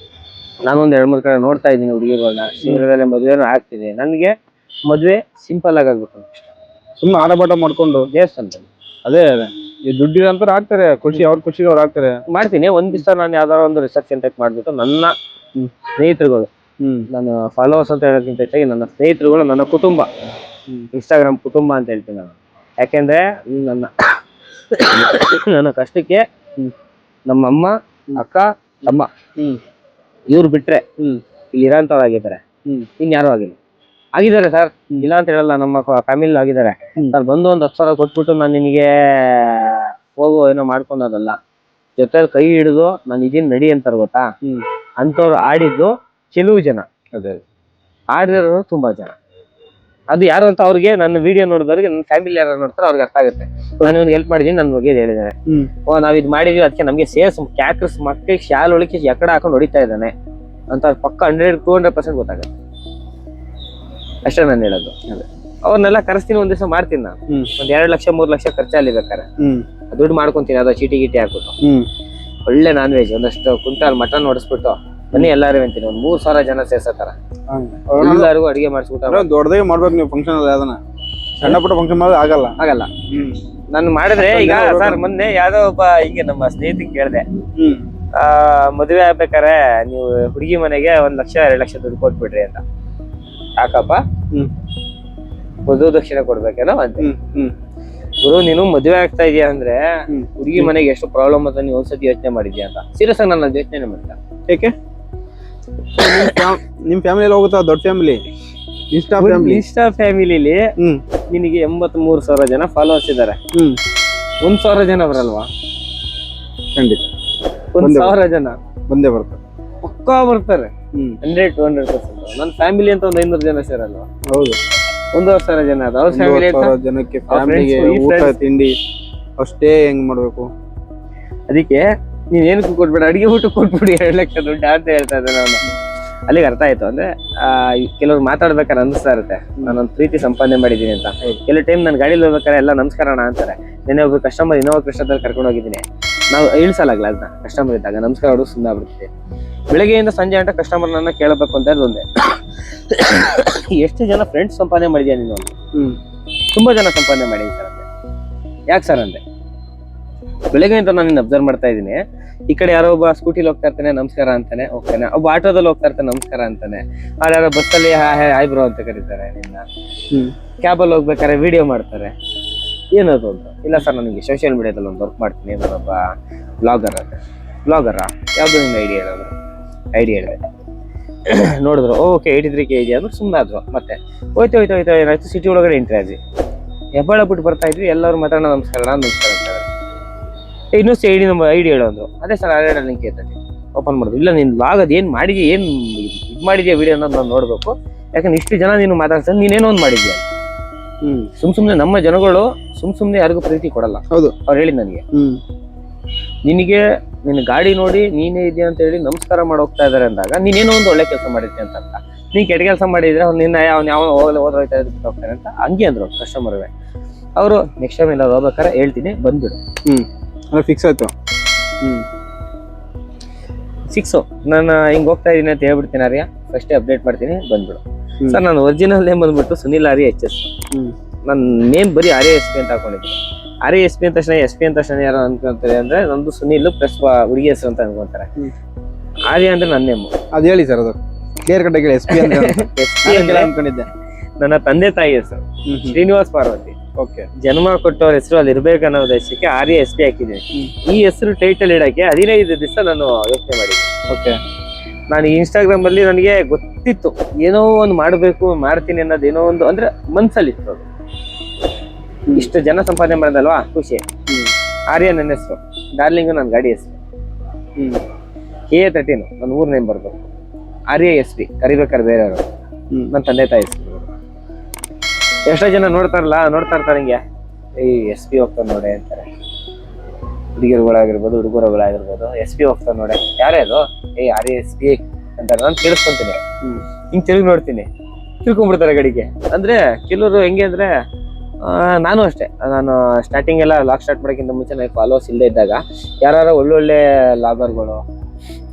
B: ನಾನೊಂದ್ 2-3 ಕಡೆ ನೋಡ್ತಾ ಇದ್ದೀನಿ ಹುಡುಗಿರುವಾಗ ಶೀಘ್ರದಲ್ಲೇ ಮದುವೆನೂ ಆಗ್ತಿದೆ. ನನ್ಗೆ ಮದ್ವೆ ಸಿಂಪಲ್ ಆಗಿ ಆಗ್ಬೇಕು.
A: ಸುಮ್ಮನೆ ಆಡಬಾಟ ಮಾಡ್ಕೊಂಡು
B: ದೇವಸ್ಥಾನದಲ್ಲಿ
A: ಅದೇ ಈ ದುಡ್ಡಿನ ಅಂತ ಆಗ್ತಾರೆ, ಖುಷಿ ಅವ್ರ ಖುಷಿಗೆ ಅವ್ರು ಆಗ್ತಾರೆ.
B: ಮಾಡ್ತೀನಿ. ಒಂದ್ ದಿವಸ ನಾನು ಯಾವ್ದಾರ ಒಂದು ರಿಸೆಪ್ಷನ್ ಟೈಪ್ ಮಾಡ್ಬಿಟ್ಟು ನನ್ನ ಸ್ನೇಹಿತರುಗಳು, ನಾನು ಫಾಲೋವರ್ಸ್ ಅಂತ ಹೇಳೋಕ್ಕಿಂತ ಹೆಚ್ಚಾಗಿ ನನ್ನ ಸ್ನೇಹಿತರುಗಳು, ನನ್ನ ಕುಟುಂಬ, ಇನ್ಸ್ಟಾಗ್ರಾಮ್ ಕುಟುಂಬ ಅಂತ ಹೇಳ್ತೀನಿ ನಾನು. ಯಾಕೆಂದ್ರೆ ನನ್ನ ನನ್ನ ಕಷ್ಟಕ್ಕೆ ನಮ್ಮಮ್ಮ, ಅಕ್ಕ, ತಮ್ಮ ಇವ್ರು ಬಿಟ್ರೆ ಇಲ್ಲಿ ಇರೋಂಥವ್ರು ಆಗಿದ್ದಾರೆ. ಇನ್ಯಾರು ಆಗಿದ್ದಾರೆ ಸರ್, ಇಲ್ಲ ಅಂತ ಹೇಳಲ್ಲ. ನಮ್ಮ ಫ್ಯಾಮಿಲಿ ಆಗಿದ್ದಾರೆ ಸರ್. ಬಂದು ಒಂದು 10,000 ಕೊಟ್ಬಿಟ್ಟು ನಾನು ನಿನಗೆ ಹೋಗು ಏನೋ ಮಾಡ್ಕೊಂಡೋದಲ್ಲ, ಜೊತೆ ಕೈ ಹಿಡಿದು ನಾನು ಇದೀನಿ ನಡಿ ಅಂತಾರೆ ಗೊತ್ತಾ. ಅಂಥವ್ರು ಆಡಿದ್ದು ಕೆಲವು ಜನ,
A: ಅದೇ
B: ಆಡಿರೋರು ತುಂಬಾ ಜನ. ಅದು ಯಾರು ಅಂತ ಅವ್ರಿಗೆ ನನ್ನ ವಿಡಿಯೋ ನೋಡಿದವ್ರಿಗೆ, ನನ್ನ ಫ್ಯಾಮಿಲಿ ಯಾರು ನೋಡ್ತಾರೆ ಅವ್ರಿಗೆ ಅರ್ಥ ಆಗುತ್ತೆ. ನಾನು ಇವ್ನಿಗೆ ಹೆಲ್ಪ್ ಮಾಡಿದೀನಿ, ನನ್ನ ಬಗ್ಗೆ ಹೇಳಿದ್ದಾರೆ. ನಾವ್ ಇದ್ ಮಾಡಿದೀವಿ, ಅದಕ್ಕೆ ನಮ್ಗೆ ಸೇರ್ಸ್ ಕ್ಯಾಕ್ರಸ್ ಮಕ್ಕಳಿಗೆ ಶಾಲ್ ಒಳಕ್ಕೆ ಎಕಡೆ ಹಾಕೊಂಡು ಹೊಡಿತಾ ಇದ್ದಾನೆ ಅಂತ ಪಕ್ಕ 100-200% ಗೊತ್ತಾಗುತ್ತೆ. ಅಷ್ಟೇ ನಾನು ಹೇಳೋದು. ಅವ್ರನ್ನೆಲ್ಲ ಕರೆಸ್ತೀನಿ, ಒಂದ್ ದಿವಸ ಮಾಡ್ತೀನಿ ನಾನು. ಒಂದ್ 2 ಲಕ್ಷ-3 ಲಕ್ಷ ಖರ್ಚಲ್ಲಿ ಬೇಕಾರೆ ದುಡ್ಡು ಮಾಡ್ಕೊಂತೀನಿ. ಅದ ಚೀಟಿ ಗೀಟಿ ಹಾಕ್ಬಿಟ್ಟು ಒಳ್ಳೆ ನಾನ್ ವೆಜ್ ಒಂದಷ್ಟು ಕುಂಟಾಲ್ ಮಟನ್ ಹೊಡಿಸ್ಬಿಟ್ಟು ಬನ್ನಿ ಎಲ್ಲಾರು ಅಂತೀನಿ. ಒಂದ್ 3,000 ಜನ ಸೇರ್ಸತ್ತಾರ, ಎಲ್ಲರಿಗೂ ಅಡಿಗೆ ಮಾಡಿಸ್ಬಿಟ್ಟು.
A: ದೊಡ್ಡದಾಗಿ ಮಾಡ್ಬೇಕು ನೀವು ಫಂಕ್ಷನ್ ಅಲ್ಲಿ. ಅದನ್ನ ಸಣ್ಣ ಪುಟ್ಟ ಫಂಕ್ಷನ್ ಮಾಡೋದು ಆಗಲ್ಲ.
B: ನಾನು ಮಾಡಿದ್ರೆ ಈಗ ಸರ್ ಮೊನ್ನೆ ಯಾವ್ದೋ ಒಬ್ಬ ಹಿಂಗೆ ನಮ್ಮ ಸ್ನೇಹಿತರಿಗೆ ಕೇಳಿದೆ, ಮದುವೆ ಆಗ್ಬೇಕಾರೆ ನೀವು ಹುಡುಗಿ ಮನೆಗೆ 1 ಲಕ್ಷ-2 ಲಕ್ಷ ದುಡ್ಡು ಕೊಟ್ಬಿಡ್ರಿ ಅಂತ. ಯಾಕಪ್ಪ ವಧು ದಕ್ಷಿಣೆ ಕೊಡ್ಬೇಕೇನೋ ಅಂತ. ಗುರು ನೀನು ಮದುವೆ ಆಗ್ತಾ ಇದೀಯ ಅಂದ್ರೆ ಹುಡುಗಿ ಮನೆಗೆ ಎಷ್ಟು ಪ್ರಾಬ್ಲಮ್ ಅಂತ ನೀವು ಒಂದ್ಸತಿ ಯೋಚನೆ ಮಾಡಿದ್ಯಾ ಅಂತ. ಸೀರಿಯಸ್ ಆಗಿ ನಾನು ಯೋಚನೆ ಮಾಡ್ತಾ.
A: ಏಕೆ ನಿಮ್ ಫ್ಯಾಮಿಲಿ ಹೋಗುತ್ತಾ? ದೊಡ್ಡ ಫ್ಯಾಮಿಲಿ,
B: ಇನ್ಸ್ಟಾ ಫ್ಯಾಮಿಲಿಲಿ ನಿನಗೆ 83,000 ಜನ ಫಾಲೋವರ್ಸ್ ಇದಾರೆ. 1,000 ಜನ ಬರಲ್ವಾ? ಖಂಡಿತ 1,000 ಜನ ಬಂದೇ ಬರ್ತಾರೆ, ಪಕ್ಕಾ ಬರ್ತಾರೆ. 100-200%. ನನ್ನ ಫ್ಯಾಮಿಲಿ ಅಂತ ಒಂದು 500 ಜನ ಸೇರಲ್ವಾ? ಹೌದು, 1,000 ಜನ ಅದ. ಅವ್ರ ಫ್ಯಾಮಿಲಿ ಜನಕ್ಕೆ ಫ್ಯಾಮಿಲಿಗೆ ಊಟ ತಿಂಡಿ ಅಷ್ಟೇ ಹೆಂಗ್ ಮಾಡ್ಬೇಕು. ಅದಕ್ಕೆ ನೀನ್ ಏನಕ್ಕೂ ಕೊಟ್ಬೇಡ, ಅಡಿಗೆ ಊಟ ಕೊಟ್ಬಿಡಿ 2 ಲಕ್ಷ ದುಡ್ಡು ಅಂತ ಹೇಳ್ತಾ ಇದ್ದೆ ನಾನು. ಅಲ್ಲಿಗೆ ಅರ್ಥ ಆಯ್ತು. ಅಂದ್ರೆ ಕೆಲವ್ರು ಮಾತಾಡ್ಬೇಕಾರೆ ಅನಿಸ್ತಾ ಇರುತ್ತೆ ನಾನೊಂದು ಪ್ರೀತಿ ಸಂಪಾದನೆ ಮಾಡಿದೀನಿ ಅಂತ. ಕೆಲವು ಟೈಮ್ ನಾನು ಗಾಡಿಲಿ ಹೋಗ್ಬೇಕಾರೆ ಎಲ್ಲ ನಮಸ್ಕಾರ ಅಣ್ಣ ಅಂತಾರೆ. ನೆನ್ನೆ ಒಬ್ಬ ಕಸ್ಟಮರ್ ಇನ್ನೋವಾ ಕೃಷ್ಣದಲ್ಲಿ ಕರ್ಕೊಂಡು ಹೋಗಿದ್ದೀನಿ. ನಾವು ಇಳಿಸಲಾಗಲ್ಲ ಅದನ್ನ. ಕಸ್ಟಮರ್ ಇದ್ದಾಗ ನಮಸ್ಕಾರ ಹೊಡು ಸುಮ್ಮನೆ ಆಗ್ಬಿಡ್ತೀವಿ. ಬೆಳಗ್ಗೆಯಿಂದ ಸಂಜೆ ಗಂಟೆ ಕಸ್ಟಮರ್ ನನ್ನ ಕೇಳಬೇಕು ಅಂತ ಒಂದೇ. ಎಷ್ಟು ಜನ ಫ್ರೆಂಡ್ಸ್ ಸಂಪಾದನೆ ಮಾಡಿದ್ಯಾ ನೀನು? ತುಂಬಾ ಜನ ಸಂಪಾದನೆ ಮಾಡಿದ್ದೀನಿ ಸರ್ ಅಂದೆ. ಯಾಕೆ ಸರ್ ಅಂದೆ? ಬೆಳಗ್ಗೆಯಿಂದ ನಾನು ಅಬ್ಸರ್ವ್ ಮಾಡ್ತಾ ಇದ್ದೀನಿ. ಈ ಕಡೆ ಯಾರೋ ಒಬ್ಬ ಸ್ಕೂಟಿಲಿ ಹೋಗ್ತಾ ಇರ್ತಾನೆ, ನಮಸ್ಕಾರ ಅಂತಾನೆ ಹೋಗ್ತಾನೆ. ಒಬ್ಬ ಆಟೋದಲ್ಲಿ ಹೋಗ್ತಾ ಇರ್ತಾನೆ, ನಮಸ್ಕಾರ ಅಂತಾನೆ. ಯಾರೋ ಬಸ್ಸಲ್ಲಿ ಹಾಯ್ ಬ್ರೋ ಅಂತ ಕರೀತಾರೆ ನಿನ್ನ. ಕ್ಯಾಬಲ್ಲಿ ಹೋಗ್ಬೇಕಾರೆ ವಿಡಿಯೋ ಮಾಡ್ತಾರೆ. ಏನದು ಅಂತ. ಇಲ್ಲ ಸರ್ ನನಗೆ ಸೋಷಿಯಲ್ ಮೀಡಿಯಾದಲ್ಲಿ ಒಂದು ವರ್ಕ್ ಮಾಡ್ತೀನಿ, ನಾನೊಬ್ಬ ಬ್ಲಾಗರ. ಯಾವ್ದು ನಿಮ್ಗೆ ಐಡಿಯಾ ಹೇಳೋದು? ಐಡಿಯಾ ಹೇಳಿದೆ. ನೋಡಿದ್ರು ಓಕೆ 83 kg ಅಂದ್ರೆ ಸುಮ್ಮನೆ ಆದ್ರು. ಮತ್ತೆ ಹೋಯ್ತು ಏನಾಯ್ತು, ಸಿಟಿ ಒಳಗಡೆ ಎಂಟ್ರಿ ಆದ್ವಿ. ಹೆಬ್ಬಾಳ ಬಿಟ್ಟು ಬರ್ತಾ ಇದ್ವಿ. ಎಲ್ಲರೂ ಮಾತಾಡೋಣ ನಮಸ್ಕಾರ ಅಂತಾರೆ. ಇನ್ನೂ ನಮ್ಮ ಐಡಿಯಾ ಹೇಳೋದು. ಅದೇ ಸರ್ ಆಲ್ರೆಡಿ ಲಿಂಕ್ ಇರ್ತದೆ, ಓಪನ್ ಮಾಡೋದು. ಇಲ್ಲ ನೀನು ಲಾಗ್ ಅದು ಏನು ಮಾಡಿದ್ಯಾ, ಏನು ಇದು ಮಾಡಿದ್ಯಾ ವಿಡಿಯೋ ಅನ್ನೋದು ನಾನು ನೋಡ್ಬೇಕು. ಯಾಕಂದ್ರೆ ಇಷ್ಟು ಜನ ನೀನು ಮಾತಾಡ್ತಾರೆ, ನೀನೇನೋ ಒಂದು ಮಾಡಿದ್ಯಾ. ಸುಮ್ಮನೆ ನಮ್ಮ ಜನಗಳು ಸುಮ್ಮನೆ ಯಾರಿಗೂ ಪ್ರೀತಿ ಕೊಡಲ್ಲ. ಹೌದು, ಅವ್ರು ಹೇಳಿದ್ ನನಗೆ, ನಿನ್ನ ಗಾಡಿ ನೋಡಿ ನೀನೇ ಇದೆಯಾ ಅಂತ ಹೇಳಿ ನಮಸ್ಕಾರ ಮಾಡಿ ಹೋಗ್ತಾ ಇದಾರೆ ಅಂದಾಗ ನೀನೇನೋ ಒಂದು ಒಳ್ಳೆ ಕೆಲಸ ಮಾಡಿದ್ದೆ ಅಂತ ಅರ್ಥ. ನೀನ್ ಕೆಟ್ಟ ಕೆಲಸ ಮಾಡಿದ್ರೆ ನಿನ್ನ ಯಾವ ಹೋಗ್ತಾ ಹೋಗ್ತಾರೆ ಅಂತ ಹಂಗೆ ಅಂದ್ರು ಕಸ್ಟಮರ್ಗೆ. ಅವರು ನೆಕ್ಸ್ಟ್ ಟೈಮ್ ಎಲ್ಲ ಹೋಗ್ಬೇಕಾರೆ ಹೇಳ್ತೀನಿ ಬಂದ್ಬಿಡು. ಫಿಕ್ಸ್ ಆಯ್ತು. ಫಿಕ್ಸು. ನಾನು ಹಿಂಗೆ ಹೋಗ್ತಾ ಇದೀನಿ ಅಂತ ಹೇಳ್ಬಿಡ್ತೀನಿ. ಆರ್ಯ ಫಸ್ಟೇ ಅಪ್ಡೇಟ್ ಮಾಡ್ತೀನಿ, ಬಂದ್ಬಿಡು. ಸರ್ ನಾನು ಒರಿಜಿನಲ್ ನೇಮ್ ಬಂದ್ಬಿಟ್ಟು ಸುನಿಲ್ ಆರ್ಯ HS. ನನ್ನ ನೇಮ್ ಬರೀ RASP ಅಂತ ಹಾಕೊಂಡಿದ್ದೀನಿ. RASP ಅಂತ ತಕ್ಷಣ SP ಅಂತ ತಕ್ಷಣ ಯಾರು ಅನ್ಕೊಂತಾರೆ ಅಂದ್ರೆ ನಂದು ಸುನಿಲ್ ಪ್ಲಸ್ ಹುಡುಗಿ ಹೆಸರು ಅಂತ ಅನ್ಕೊಂತಾರೆ. ಆರ್ಯ ಅಂದ್ರೆ ನನ್ನ ನೇಮು. ಅದು ಹೇಳಿ ಸರ್, ಅದು ಕ್ಲಿಯರ್ ಕಟ್ ಹೇಳಿ. SP ಅಂತ ಅನ್ಕೊಂಡಿದ್ದೆ. ನನ್ನ ತಂದೆ ತಾಯಿ ಹೆಸರು ಶ್ರೀನಿವಾಸ್ ಪಾರ್ವತಿ. ಓಕೆ. ಜನ್ಮ ಕೊಟ್ಟವ್ರ ಹೆಸರು ಅಲ್ಲಿ ಇರ್ಬೇಕು ಅನ್ನೋ ಉದ್ದೇಶಕ್ಕೆ RASP ಹಾಕಿದ್ದೀನಿ. ಈ ಹೆಸರು ಟೈಟಲ್ ಇಡಕ್ಕೆ 15 ದಿವಸ ನಾನು ಯೋಚನೆ ಮಾಡಿದ್ದೀನಿ. ಓಕೆ. ನಾನು ಇನ್ಸ್ಟಾಗ್ರಾಮ್ ಅಲ್ಲಿ ನನಗೆ ಗೊತ್ತಿತ್ತು ಏನೋ ಒಂದು ಮಾಡಬೇಕು, ಮಾಡ್ತೀನಿ ಅನ್ನೋದು ಏನೋ ಒಂದು ಅಂದ್ರೆ ಮನ್ಸಲ್ಲಿತ್ತು. ಅದು ಇಷ್ಟು ಜನ ಸಂಪಾದನೆ ಮಾಡೋದಲ್ವಾ ಖುಷಿ. ಆರ್ಯ ನನ್ನ ಹೆಸರು, ಡಾರ್ಲಿಂಗ್ ನನ್ನ ಗಾಡಿ ಹೆಸರು. A13 ನನ್ನ ಊರ್ ನೇಮ್ ಬರ್ಬೇಕು. RASP ಕರಿಬೇಕಾರೆ ಬೇರೆಯವರು ನನ್ನ ತಂದೆ ತಾಯಿ ಹೆಸರು. ಎಷ್ಟೋ ಜನ ನೋಡ್ತಾ ಇರ್ತಾರೆ ಹಿಂಗೆ, SP ಹೋಗ್ತಾನೆ ನೋಡೆ ಅಂತಾರೆ. ಹುಡುಗಿರುಗಳಾಗಿರ್ಬೋದು ಹುಡುಗರುಗಳಾಗಿರ್ಬೋದು SP ಹೋಗ್ತಾನೆ ನೋಡೆ, ಯಾರೇ ಅದು? RASP ಅಂತಾರೆ. ನಾನು ಕೇಳಿಸ್ಕೊಂತೀನಿ, ಹಿಂಗ್ ತಿರುಗಿ ನೋಡ್ತೀನಿ, ತಿಳ್ಕೊಂಡ್ಬಿಡ್ತಾರೆ ಗಡಿಗೆ. ಅಂದ್ರೆ ಕೆಲವರು ಹೆಂಗೆ ಅಂದ್ರೆ ನಾನು ಅಷ್ಟೇ. ನಾನು ಸ್ಟಾರ್ಟಿಂಗ್ ಎಲ್ಲ ಲಾಗ್ ಸ್ಟಾರ್ಟ್ ಮಾಡೋಕ್ಕಿಂತ ಮುಂಚೆ ನನಗೆ ಫಾಲೋವರ್ಸ್ ಇಲ್ಲದೆ ಇದ್ದಾಗ ಯಾರು ಒಳ್ಳೊಳ್ಳೆ ಲಾಗರ್ಗಳು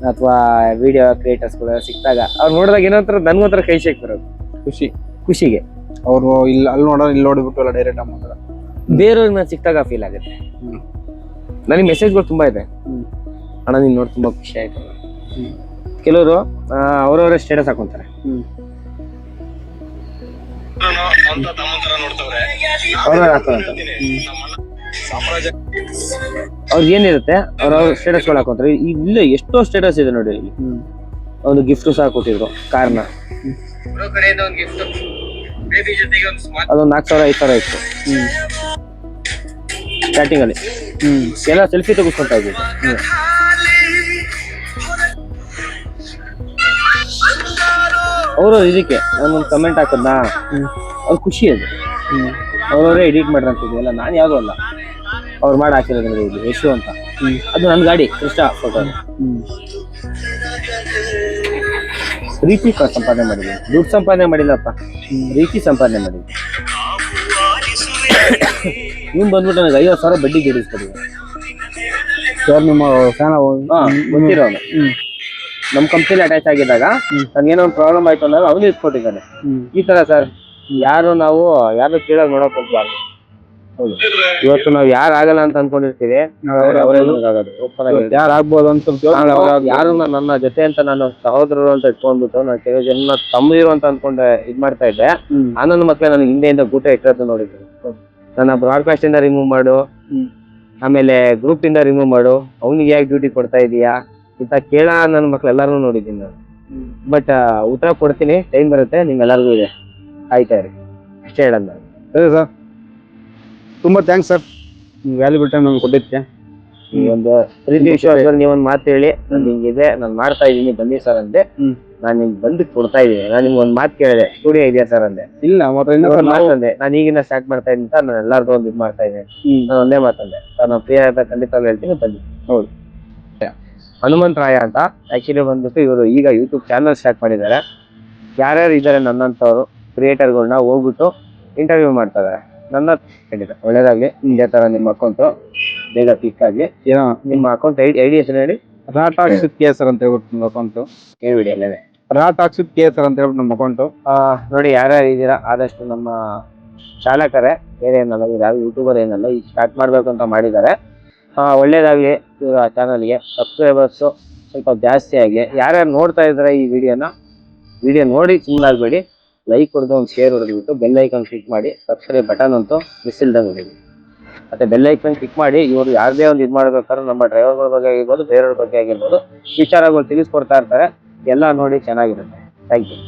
B: ಅಥವಾ ವಿಡಿಯೋ ಕ್ರಿಯೇಟರ್ಸ್ಗಳು ಸಿಕ್ತಾಗ ಅವ್ರು ನೋಡಿದಾಗ ಏನೋ ಒಂಥರ ನನ್ಗೊಂಥರ ಕೈ ಶೇಕ್ ಬರೋದು ಖುಷಿಗೆ.
A: ಅವರು ಇಲ್ಲಿ ಅಲ್ಲಿ ನೋಡೋರು ಇಲ್ಲಿ ನೋಡಿಬಿಟ್ಟು ಎಲ್ಲ ಡೈರೆಕ್ಟ್ ಆಗಿ ಮಾತಾಡ
B: ಬೇರೆಯವ್ರಿಗೆ ನಾನು ಸಿಕ್ತಾಗ ಫೀಲ್ ಆಗುತ್ತೆ. ನನಗೆ ಮೆಸೇಜ್ಗಳು ತುಂಬಾ ಇದೆ, ಅಣ್ಣ ನೀನ್ ನೋಡಿ ತುಂಬಾ ಖುಷಿ ಆಯ್ತು. ಕೆಲವರು ಅವ್ರವ್ರ ಸ್ಟೇಟಸ್ ಹಾಕೊಂತಾರೆ, ಅವ್ರಿಗೆ ಏನಿರುತ್ತೆ ಅವ್ರವ್ರ ಸ್ಟೇಟಸ್ಗಳು ಹಾಕೊಂತಾರೆ. ಇಲ್ಲ ಎಷ್ಟೋ ಸ್ಟೇಟಸ್ ಇದೆ ನೋಡಿ, ಇಲ್ಲಿ ಒಂದು ಗಿಫ್ಟ್ ಸಹ ಕೊಟ್ಟಿದ್ರು ಕಾರ್ನ, ಅದೊಂದು 4,000 5,000 ಇತ್ತು ಸ್ಟಾರ್ಟಿಂಗ್ ಅಲ್ಲಿ. ಎಲ್ಲ ಸೆಲ್ಫಿ ತೆಗೆಸ್ಕೊಂತ ಇದ್ದೀವಿ. ಅವರು ಇದಕ್ಕೆ ನಾನೊಂದು ಕಮೆಂಟ್ ಹಾಕದ್ನಾ, ಅವ್ರು ಖುಷಿ ಅದು. ಅವ್ರವರೇ ಎಡಿಟ್ ಮಾಡಿರಂತಿದ್ವಿ ಎಲ್ಲ, ನಾನು ಯಾವುದೂ ಅಲ್ಲ, ಅವ್ರು ಮಾಡಿ ಹಾಕಿರೋದು ನೋಡಿ ಇಲ್ಲಿ ಯಶು ಅಂತ. ಅದು ನನ್ನ ಗಾಡಿ ಕೃಷ್ಣ ಫೋಟೋ. ರೀತಿ ಸಂಪಾದನೆ ಮಾಡಿದ್ವಿ, ದುಡ್ಡು ಸಂಪಾದನೆ ಮಾಡಿಲ್ಲಪ್ಪ, ರೀತಿ ಸಂಪಾದನೆ ಮಾಡಿದ್ವಿ. ನೀವು ಬಂದ್ಬಿಟ್ಟು ನನಗೆ 50,000 ಬಡ್ಡಿ ಗಿಡಿಸ್ಕೊಡಿದ್ವಿ.
A: ಸರ್ ನಿಮ್ಮ ಫ್ಯಾನ್
B: ಗೊತ್ತಿರೋ ನಮ್ಮ ಕಂಪ್ನಿಲಿ ಅಟ್ಯಾಚ್ ಆಗಿದ್ದಾಗ ನನಗೇನೋ ಒಂದು ಪ್ರಾಬ್ಲಮ್ ಆಯ್ತು ಅಂದಾಗ ಅವನು ಇಟ್ಕೊಟ್ಟಿದ್ದಾನೆ. ಈ ತರ ಸರ್ ಯಾರು ನಾವು ಯಾರು ಕೇಳೋದು ನೋಡಕ್ ಹೋಗ್ಬಾರ್ದು. ಹೌದು, ಇವತ್ತು ನಾವು ಯಾರು ಆಗಲ್ಲ ಅಂತ ಅನ್ಕೊಂಡಿರ್ತೀವಿ,
A: ಯಾರು ಆಗ್ಬೋದು ಅಂತ
B: ಯಾರು ನನ್ನ ಜೊತೆ ಅಂತ ನಾನು ಸಹೋದರರು ಅಂತ ಇಟ್ಕೊಂಡ್ಬಿಟ್ಟು ನಾನು ಕೆಲವು ಜನ ತಮ್ಮದಿರು ಅಂತ ಅನ್ಕೊಂಡು ಇದ್ ಮಾಡ್ತಾ ಇದ್ದೆ. ನನ್ನ ಮಕ್ಳು ನನಗೆ ಹಿಂದೆಯಿಂದ ಗೂಟ ಇಟ್ಟಿರೋದು ನೋಡಿದ್ರು. ನನ್ನ ಬ್ರಾಡ್ಕಾಸ್ಟ್ ಇಂದ ರಿಮೂವ್ ಮಾಡು, ಆಮೇಲೆ ಗ್ರೂಪ್ ಇಂದ ರಿಮೂವ್ ಮಾಡು, ಅವ್ನಿಗೆ ಯಾಕೆ ಡ್ಯೂಟಿ ಕೊಡ್ತಾ ಇದೀಯಾ ಇಂತ ಕೇಳ ನನ್ನ ಮಕ್ಳು ಎಲ್ಲಾರು ನೋಡಿದ್ದೀನಿ ನಾನು. ಬಟ್ ಉತ್ತರ ಕೊಡ್ತೀನಿ, ಟೈಮ್ ಬರುತ್ತೆ, ನಿಮ್ಗೆಲ್ಲರಿಗೂ ಇದೆ, ಆಯ್ತಾ ಇರಿ, ಅಷ್ಟೇ ಹೇಳೋದು.
A: ಸರಿ ಸರ್, ತುಂಬಾ ಥ್ಯಾಂಕ್ಸ್ ಸರ್, ವ್ಯಾಲ್ಯೂಬಲ್ ಟೈಮ್ ನಮ್ಗೆ ಕೊಟ್ಟಿದ್ದೆ.
B: ಈ ಒಂದು ಪ್ರೀತಿ ವಿಶ್ವಾಸದಲ್ಲಿ ನೀವೊಂದು ಮಾತು ಹೇಳಿ ನಾನು ಹಿಂಗಿದೆ ನಾನು ಮಾಡ್ತಾ ಇದ್ದೀನಿ ಬನ್ನಿ ಸರ್ ಅಂದೆ. ನಾನು ನಿಮ್ಗೆ ಬಂದು ಕೊಡ್ತಾ ಇದ್ದೀನಿ. ನಾನು ನಿಮ್ಗೆ ಒಂದು ಮಾತು ಕೇಳಿದೆ, ಸ್ಟುಡಿಯೋ ಇದೆಯಾ ಸರ್ ಅಂದೆ.
A: ಇಲ್ಲ
B: ಮಾತಂದೆ, ನಾನು ಈಗಿನ ಸ್ಟಾರ್ಟ್ ಮಾಡ್ತಾ ಇದ್ದೀನಿ ಅಂತ, ನಾನು ಎಲ್ಲಾರ್ದು ಒಂದು ಇದು ಮಾಡ್ತಾ ಇದ್ದೀನಿ. ನಾನು ಒಂದೇ ಮಾತಂದೆ, ನಾನು ಫ್ರೀ ಆದ ಖಂಡಿತ ಹೇಳ್ತೀನಿ ಬನ್ನಿ.
A: ಹೌದು,
B: ಹನುಮಂತರಾಯ ಅಂತ ಆಕ್ಚುಲಿ ಬಂದ್ಬಿಟ್ಟು ಇವರು ಈಗ ಯೂಟ್ಯೂಬ್ ಚಾನಲ್ ಸ್ಟಾರ್ಟ್ ಮಾಡಿದ್ದಾರೆ. ಯಾರ್ಯಾರು ಇದ್ದಾರೆ ನನ್ನಂಥವ್ರು ಕ್ರಿಯೇಟರ್ಗಳನ್ನ ಹೋಗ್ಬಿಟ್ಟು ಇಂಟರ್ವ್ಯೂ ಮಾಡ್ತಾ ಇದ್ದಾರೆ. ನನ್ನ ಖಂಡಿತ ಒಳ್ಳೇದಾಗ್ಲಿ. ಇದೇ ತರ ನಿಮ್ಮ ಅಕೌಂಟ್ ಬೇಗ ಕ್ಲಿಕ್ ಆಗಿ.
A: ಏನೋ
B: ನಿಮ್ಮ ಅಕೌಂಟ್ ಐಡಿ ಹೆಸರು ಹೇಳಿ.
A: ರಾಟಾಕ್ಷಿತ್ ಕೇಸರ್ ಅಂತ ಹೇಳ್ಬಿಟ್ಟು ನಮ್ಮ ಅಕೌಂಟು.
B: ಹೇಳ್ಬಿಡಿ ಅಲ್ಲೇ,
A: ರಾಟಾಕ್ಷಿತ್ ಕೇಸರ್ ಅಂತ ಹೇಳ್ಬಿಟ್ಟು ನಮ್ಮ ಅಕೌಂಟು.
B: ನೋಡಿ ಯಾರ್ಯಾರು ಇದ್ದೀರಾ ಆದಷ್ಟು ನಮ್ಮ ಚಾಲಕರೇ, ಬೇರೆ ಏನಲ್ಲ, ಯಾರು ಯೂಟ್ಯೂಬರ್ ಏನಲ್ಲ, ಈಗ ಸ್ಟಾರ್ಟ್ ಮಾಡ್ಬೇಕು ಅಂತ ಮಾಡಿದ್ದಾರೆ. ಒಳ್ಳೇದಾಗ್ಲಿ ಆ ಚಾನಲ್ಗೆ. ಸಬ್ಸ್ಕ್ರೈಬರ್ಸು ಸ್ವಲ್ಪ ಜಾಸ್ತಿ ಆಗಿ. ಯಾರ್ಯಾರು ನೋಡ್ತಾ ಇದ್ದಾರೆ ಈ ವಿಡಿಯೋ ನೋಡಿ ಸುಮ್ಮನಾಗಬೇಡಿ, ಲೈಕ್ ಹೊಡೆದು ಒಂದು ಶೇರ್ ಹೊಡೆದ್ಬಿಟ್ಟು ಬೆಲ್ ಐಕಾನ್ ಕ್ಲಿಕ್ ಮಾಡಿ. ಸಬ್ಸ್ಕ್ರೈಬ್ ಬಟನ್ ಅಂತೂ ಮಿಸ್ ಇಲ್ದಂಗೆ ಹೊಡೀರಿ. ಮತ್ತೆ ಬೆಲ್ ಐಕಾನ್ ಕ್ಲಿಕ್ ಮಾಡಿ. ಇವರು ಯಾರದೇ ಒಂದು ಇದು ಮಾಡ್ಬೇಕಾದ್ರೆ ನಮ್ಮ ಡ್ರೈವರ್ಗಳ ಬಗ್ಗೆ ಆಗಿರ್ಬೋದು, ಬೇರೆಯವ್ರ ಬಗ್ಗೆ ಆಗಿರ್ಬೋದು ವಿಚಾರಗಳು ತಿಳಿಸ್ಕೊಡ್ತಾ ಇರ್ತಾರೆ. ಎಲ್ಲ ನೋಡಿ ಚೆನ್ನಾಗಿರುತ್ತೆ. Thank you.